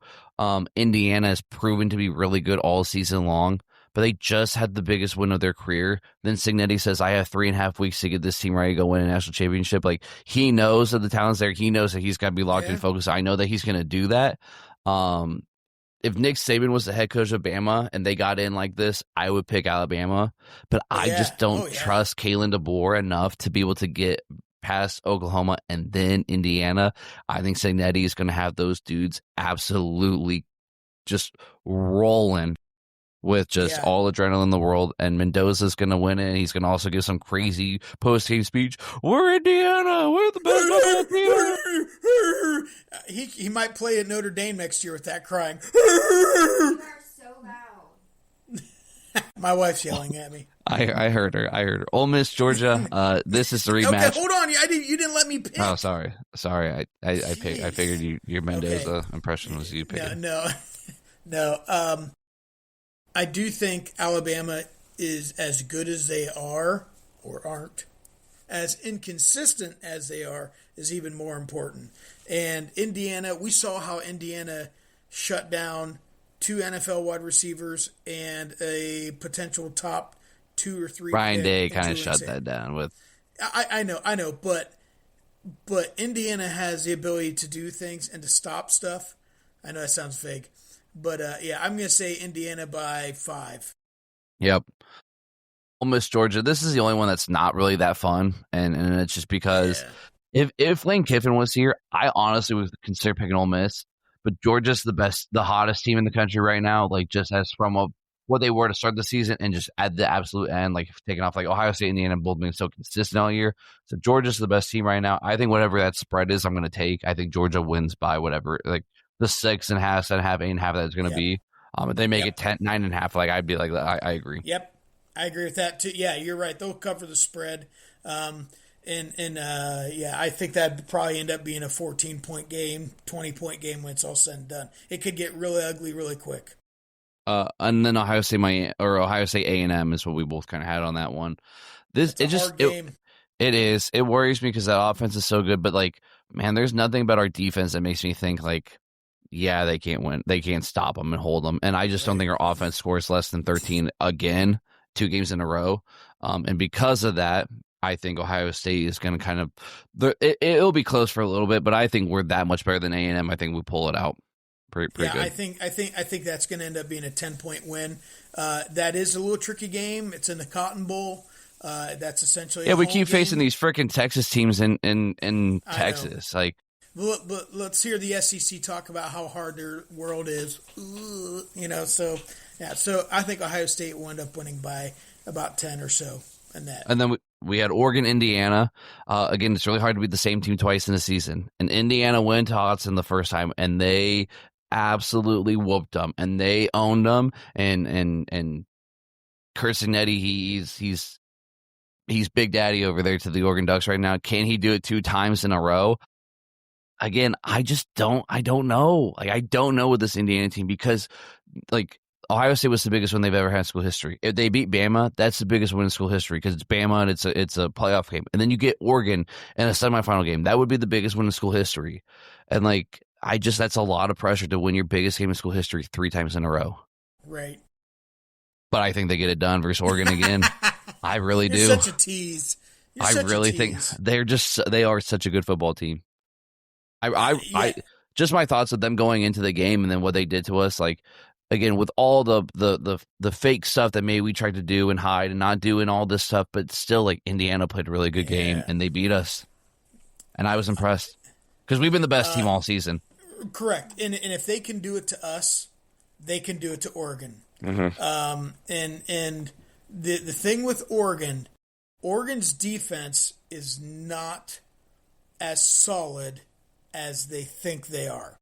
Indiana has proven to be really good all season long, but they just had the biggest win of their career. Then Signetti says, I have 3.5 weeks to get this team ready to go win a national championship. Like, he knows that the talent's there. He knows that he's got to be locked in focus. I know that he's going to do that. if Nick Saban was the head coach of Bama and they got in like this, I would pick Alabama. But I just don't trust Kalen DeBoer enough to be able to get past Oklahoma and then Indiana. I think Natty is going to have those dudes absolutely just rolling with just all adrenaline in the world, and Mendoza's going to win it, and he's going to also give some crazy post-game speech. We're Indiana. We're the best. He might play at Notre Dame next year with that crying. You are so loud. My wife's yelling at me. I heard her. Ole Miss, Georgia. This is the rematch. Okay, hold on. You didn't let me pick. Oh, sorry. I picked. I figured your Mendoza impression was you picking. No. I do think Alabama is as good as they are, or aren't. As inconsistent as they are is even more important. And Indiana, we saw how Indiana shut down 2 NFL wide receivers and a potential top 2 or 3. Ryan Day kind of shut that down with. I know, but Indiana has the ability to do things and to stop stuff. I know that sounds vague. But, I'm going to say Indiana by 5. Yep. Ole Miss, Georgia. This is the only one that's not really that fun, and it's just because if Lane Kiffin was here, I honestly would consider picking Ole Miss. But Georgia's the hottest team in the country right now, like just as from what they were to start the season and just at the absolute end, like taking off like Ohio State and Indiana both being so consistent all year. So Georgia's the best team right now. I think whatever that spread is, I'm going to take. I think Georgia wins by whatever, like the 6.5, 7.5, 8.5 that it's going to be. If they make it 10, 9.5, like I'd be like, I agree. Yep, I agree with that too. Yeah, you're right. They'll cover the spread. I think that'd probably end up being a 14-point game, 20-point game when it's all said and done. It could get really ugly really quick. And then Ohio State A&M is what we both kind of had on that one. It is. It worries me because that offense is so good, but like, man, there's nothing about our defense that makes me think like, yeah, they can't win. They can't stop them and hold them. And I just don't think our offense scores less than 13 again, 2 games in a row. And because of that, I think Ohio State is going to kind of it'll be close for a little bit, but I think we're that much better than A&M. I think we pull it out pretty good. I think that's going to end up being a 10-point win. That is a little tricky game. It's in the Cotton Bowl. That's essentially we keep facing these freaking Texas teams in Texas. Like, but let's hear the SEC talk about how hard their world is. So I think Ohio State will end up winning by about 10 or so. And then we had Oregon, Indiana. Again, it's really hard to beat the same team twice in a season. And Indiana went to Hudson the first time, and they absolutely whooped them, and they owned them. And Kirsten Netty, he's Big Daddy over there to the Oregon Ducks right now. Can he do it 2 times in a row? Again, I don't know. Like, I don't know with this Indiana team because, like, Ohio State was the biggest win they've ever had in school history. If they beat Bama, that's the biggest win in school history because it's Bama and it's a playoff game. And then you get Oregon in a semifinal game. That would be the biggest win in school history. And, like, that's a lot of pressure to win your biggest game in school history 3 times in a row. Right. But I think they get it done versus Oregon again. I really do. You're such a tease. I really think they are such a good football team. I just my thoughts of them going into the game and then what they did to us, like, again, with all the fake stuff that maybe we tried to do and hide and not doing all this stuff, but still, like, Indiana played a really good game and they beat us. And I was impressed because we've been the best team all season. Correct. And if they can do it to us, they can do it to Oregon. Mm-hmm. And the thing with Oregon's defense is not as solid as they think they are.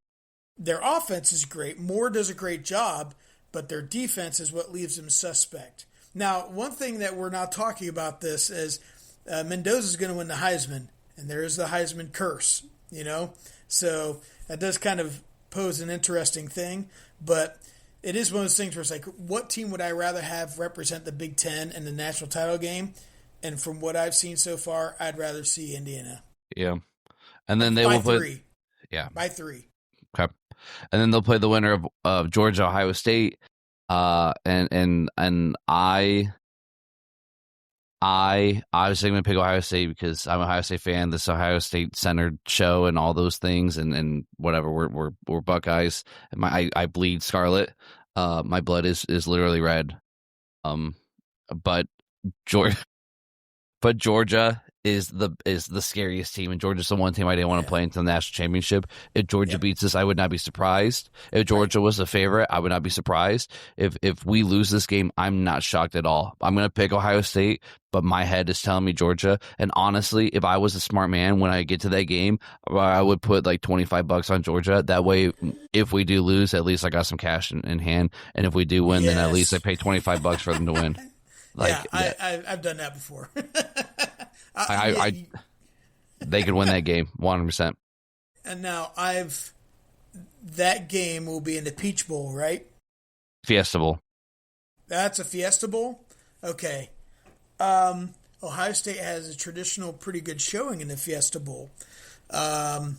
Their offense is great. Moore does a great job, but their defense is what leaves them suspect. Now, one thing that we're not talking about this is Mendoza's going to win the Heisman, and there is the Heisman curse, So that does kind of pose an interesting thing, but it is one of those things where it's like, what team would I rather have represent the Big Ten in the national title game? And from what I've seen so far, I'd rather see Indiana. Yeah. And then they will play. Yeah. By 3. Okay. And then they'll play the winner of Georgia, Ohio State. And I I obviously going to pick Ohio State because I'm an Ohio State fan. This Ohio State centered show and all those things and whatever. We're Buckeyes. I bleed scarlet. My blood is literally red. But Georgia. But Georgia is the scariest team, and Georgia's the one team I didn't want to play into the national championship. If Georgia beats us, I would not be surprised. If Georgia was the favorite, I would not be surprised. If we lose this game, I'm not shocked at all. I'm going to pick Ohio State, but my head is telling me Georgia. And honestly, if I was a smart man, when I get to that game, I would put like $25 on Georgia. That way, if we do lose, at least I got some cash in hand. And if we do win, then at least I pay $25 for them to win. I've done that before. They could win that game 100%. And now that game will be in the Peach Bowl, right? Fiesta Bowl. That's a Fiesta Bowl? Okay. Ohio State has a traditional pretty good showing in the Fiesta Bowl. Unless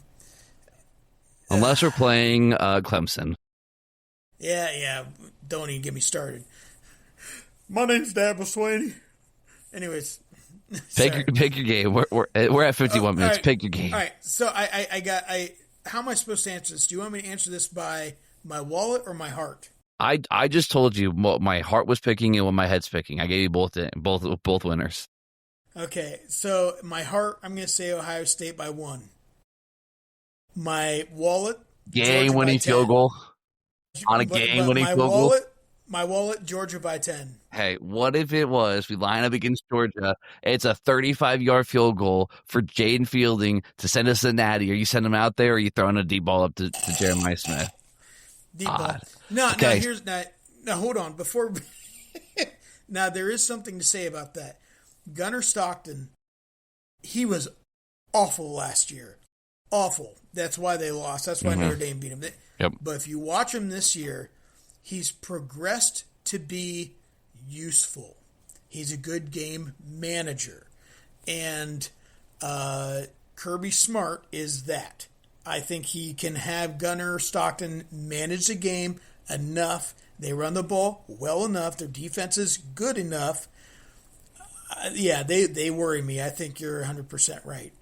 we're playing Clemson. Yeah. Don't even get me started. My name's Dabble Swaney. Anyways. Pick your game. We're at 51 minutes. Right. Pick your game. All right. So how am I supposed to answer this? Do you want me to answer this by my wallet or my heart? I just told you what my heart was picking and what my head's picking. I gave you both winners. Okay. So my heart, I'm going to say Ohio State by 1. My wallet, game-winning field goal on a game-winning field goal. My wallet, Georgia by 10. Hey, what if it was we line up against Georgia? It's a 35-yard field goal for Jaden Fielding to send us a natty. Are you sending him out there, or are you throwing a deep ball up to Jeremiah Smith? Deep ball. No, hold on. Before now, there is something to say about that. Gunnar Stockton, he was awful last year. Awful. That's why they lost. That's why Notre Dame beat him. Yep. But if you watch him this year, he's progressed to be useful. He's a good game manager. And Kirby Smart is that. I think he can have Gunnar Stockton manage the game enough. They run the ball well enough. Their defense is good enough. They worry me. I think you're 100% right.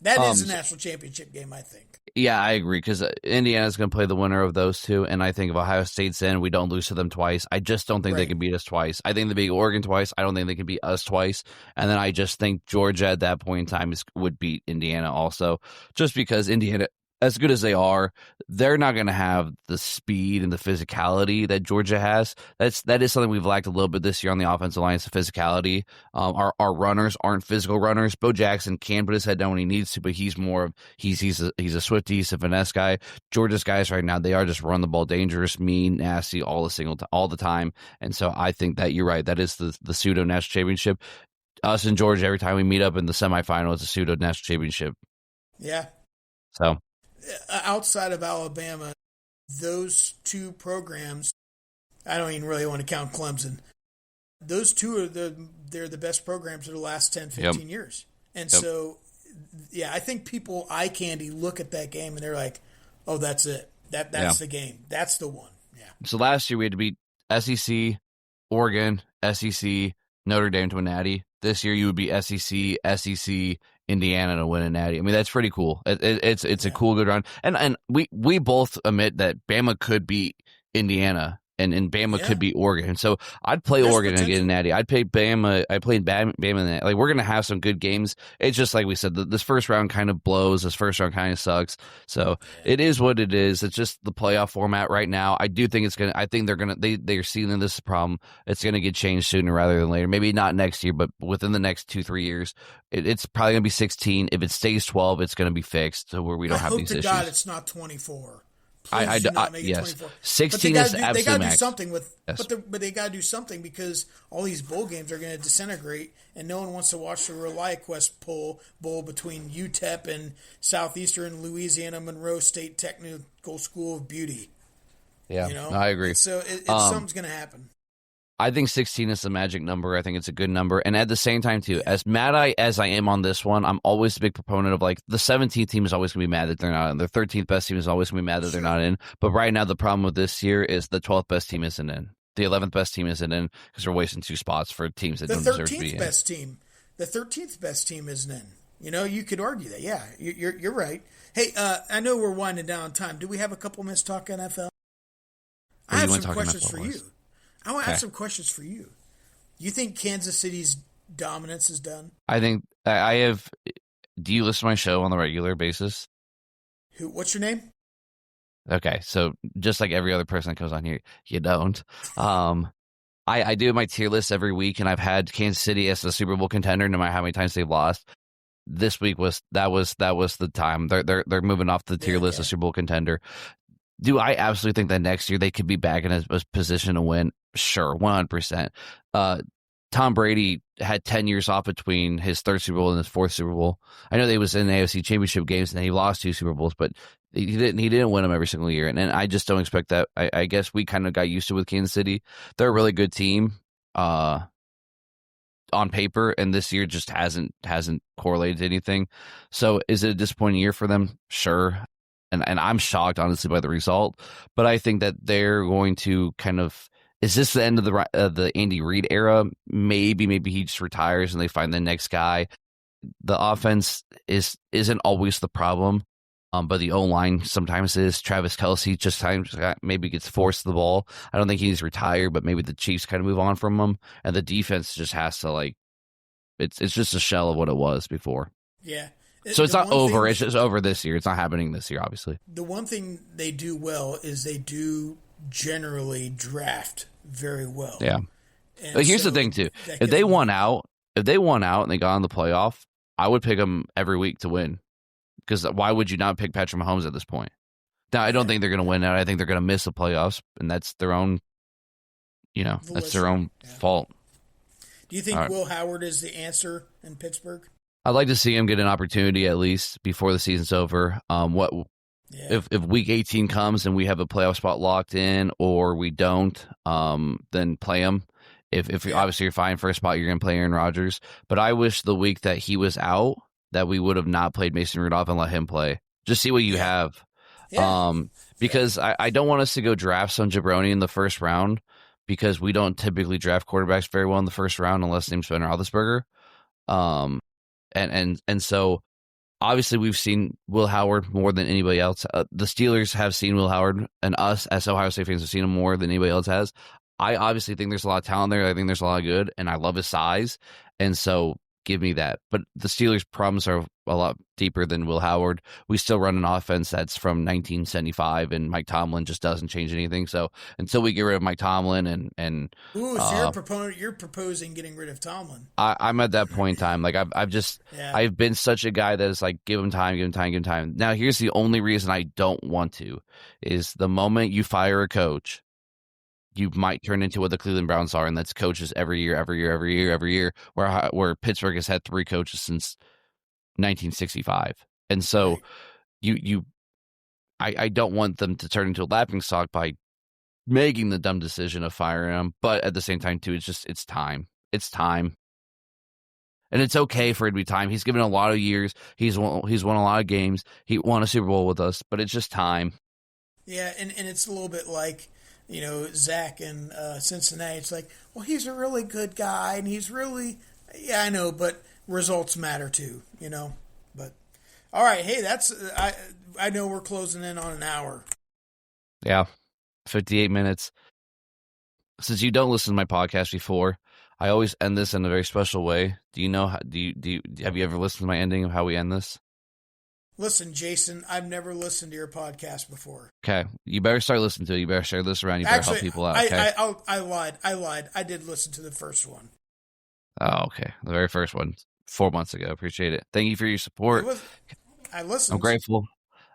That is a national championship game, I think. Yeah, I agree, because Indiana's going to play the winner of those two, and I think if Ohio State's in, we don't lose to them twice. I just don't think they can beat us twice. I think they beat Oregon twice. I don't think they can beat us twice. And then I just think Georgia at that point in time would beat Indiana also, just because Indiana, as good as they are, they're not going to have the speed and the physicality that Georgia has. That is something we've lacked a little bit this year on the offensive line, is the physicality. Our runners aren't physical runners. Bo Jackson can put his head down when he needs to, but he's a Swiftie, he's a finesse guy. Georgia's guys right now, they are just run the ball dangerous, mean, nasty, all the time. And so I think that you're right. That is the pseudo national championship. Us and Georgia, every time we meet up in the semifinal, it's a pseudo national championship. Yeah. So. Outside of Alabama, those two programs, I don't even really want to count Clemson. Those two they're the best programs of the last 10, 15 years. And so, I think people eye candy look at that game and they're like, oh, that's it. That's the game. That's the one. Yeah. So last year we had to beat SEC, Oregon, SEC, Notre Dame to a natty. This year you would be SEC, Indiana to win a natty. I mean, that's pretty cool. It's a cool, good run. And we both admit that Bama could beat Indiana and Bama could beat Oregon. So I'd play Oregon and get a natty. I'd play Bama. I played Bama in that. Like, we're going to have some good games. It's just like we said, this first round kind of blows. This first round kind of sucks. So it is what it is. It's just the playoff format right now. I do think they're seeing this problem. It's going to get changed sooner rather than later. Maybe not next year, but within the next 2-3 years. It's probably going to be 16. If it stays 12, it's going to be fixed to where we don't have these issues. God, it's not 24. I yes. 16 is absolutely they got to do max. something with, yes. but they got to do something because all these bowl games are going to disintegrate, and no one wants to watch the ReliaQuest bowl between UTEP and Southeastern Louisiana Monroe State Technical School of Beauty. Yeah, I agree. So something's going to happen. I think 16 is the magic number. I think it's a good number. And at the same time, too, as mad as I am on this one, I'm always a big proponent of, like, the 17th team is always going to be mad that they're not in. The 13th best team is always going to be mad that they're not in. But right now, the problem with this year is the 12th best team isn't in. the 11th best team isn't in because we're wasting 2 spots for teams that The don't deserve to be 13th in. best team. The 13th best team isn't in. You know, you could argue that. Yeah, you're right. Hey, I know we're winding down on time. Do we have a couple minutes to talk NFL? I have some questions for you. I want to have some questions for you. You think Kansas City's dominance is done? I think I have. Do you listen to my show on the regular basis? What's your name? Okay, so just like every other person that goes on here, you don't. I do my tier list every week, and I've had Kansas City as the Super Bowl contender, no matter how many times they've lost. This week was the time. They're moving off the tier list as Super Bowl contender. Do I absolutely think that next year they could be back in a position to win? Sure, 100%. Tom Brady had 10 years off between his 3rd Super Bowl and his 4th Super Bowl. I know they was in the AFC Championship games and he lost 2 Super Bowls, but he didn't win them every single year. And I just don't expect that. I guess we kind of got used to it with Kansas City. They're a really good team on paper, and this year just hasn't correlated to anything. So is it a disappointing year for them? Sure. And I'm shocked, honestly, by the result. But I think that they're going to kind of – is this the end of the Andy Reid era? Maybe he just retires and they find the next guy. The offense isn't always the problem, but the O-line sometimes is. Travis Kelce just maybe gets forced the ball. I don't think he's retired, but maybe the Chiefs kind of move on from him. And the defense just has to it's just a shell of what it was before. Yeah. So it's not over. It's just over this year. It's not happening this year, obviously. The one thing they do well is they do generally draft very well. Yeah. But here's the thing, too. If they won out and they got on the playoff, I would pick them every week to win. Because why would you not pick Patrick Mahomes at this point? Now, I don't think they're going to win out. I think they're going to miss the playoffs, and that's their own, that's their own fault. Do you think Will Howard is the answer in Pittsburgh? I'd like to see him get an opportunity at least before the season's over. If week 18 comes and we have a playoff spot locked in, or we don't, then play him. If obviously you're fine for a spot, you're going to play Aaron Rodgers. But I wish the week that he was out that we would have not played Mason Rudolph and let him play. Just see what you have. Yeah. Because I don't want us to go draft some jabroni in the first round, because we don't typically draft quarterbacks very well in the first round unless name's Ben Roethlisberger. And so obviously we've seen Will Howard more than anybody else. The Steelers have seen Will Howard, and us as Ohio State fans have seen him more than anybody else has. I obviously think there's a lot of talent there. I think there's a lot of good, and I love his size. And so give me that. But the Steelers' problems are a lot deeper than Will Howard. We still run an offense that's from 1975, and Mike Tomlin just doesn't change anything. So until we get rid of Mike Tomlin and so you're proposing getting rid of Tomlin. I'm at that point in time. Like I've been such a guy that is like, give him time. Now here's the only reason I don't want to is the moment you fire a coach, you might turn into what the Cleveland Browns are, and that's coaches every year, where Pittsburgh has had 3 coaches since 1965. And so I don't want them to turn into a laughingstock by making the dumb decision of firing him. But at the same time, too, it's time. It's time. And it's okay for it to be time. He's given a lot of years. He's won a lot of games. He won a Super Bowl with us, but it's just time. Yeah, and it's a little bit like, Zach in Cincinnati. It's like, well, he's a really good guy, and he's really, I know, but results matter too, But all right, hey, I know we're closing in on an hour. Yeah, 58 minutes. Since you don't listen to my podcast before, I always end this in a very special way. Do you know? Have you ever listened to my ending of how we end this? Listen, Jason, I've never listened to your podcast before. Okay, you better start listening to it. You better share this around. You better help people out. Okay? I lied. I did listen to the first one. Oh, okay. The very first one, 4 months ago. Appreciate it. Thank you for your support. I listened. I'm grateful.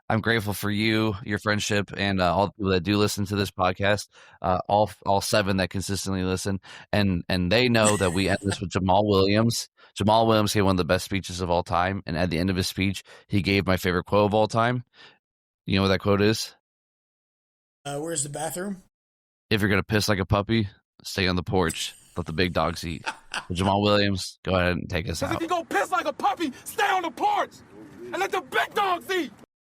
I'm grateful for you, your friendship, and all the people that do listen to this podcast. All 7 that consistently listen, and they know that we end this with Jamal Williams. Jamal Williams gave one of the best speeches of all time, and at the end of his speech, he gave my favorite quote of all time. You know what that quote is? Where's the bathroom? If you're gonna piss like a puppy, stay on the porch. Let the big dogs eat. So Jamal Williams, go ahead and take us out. If you go piss like a puppy, stay on the porch and let the big dogs eat.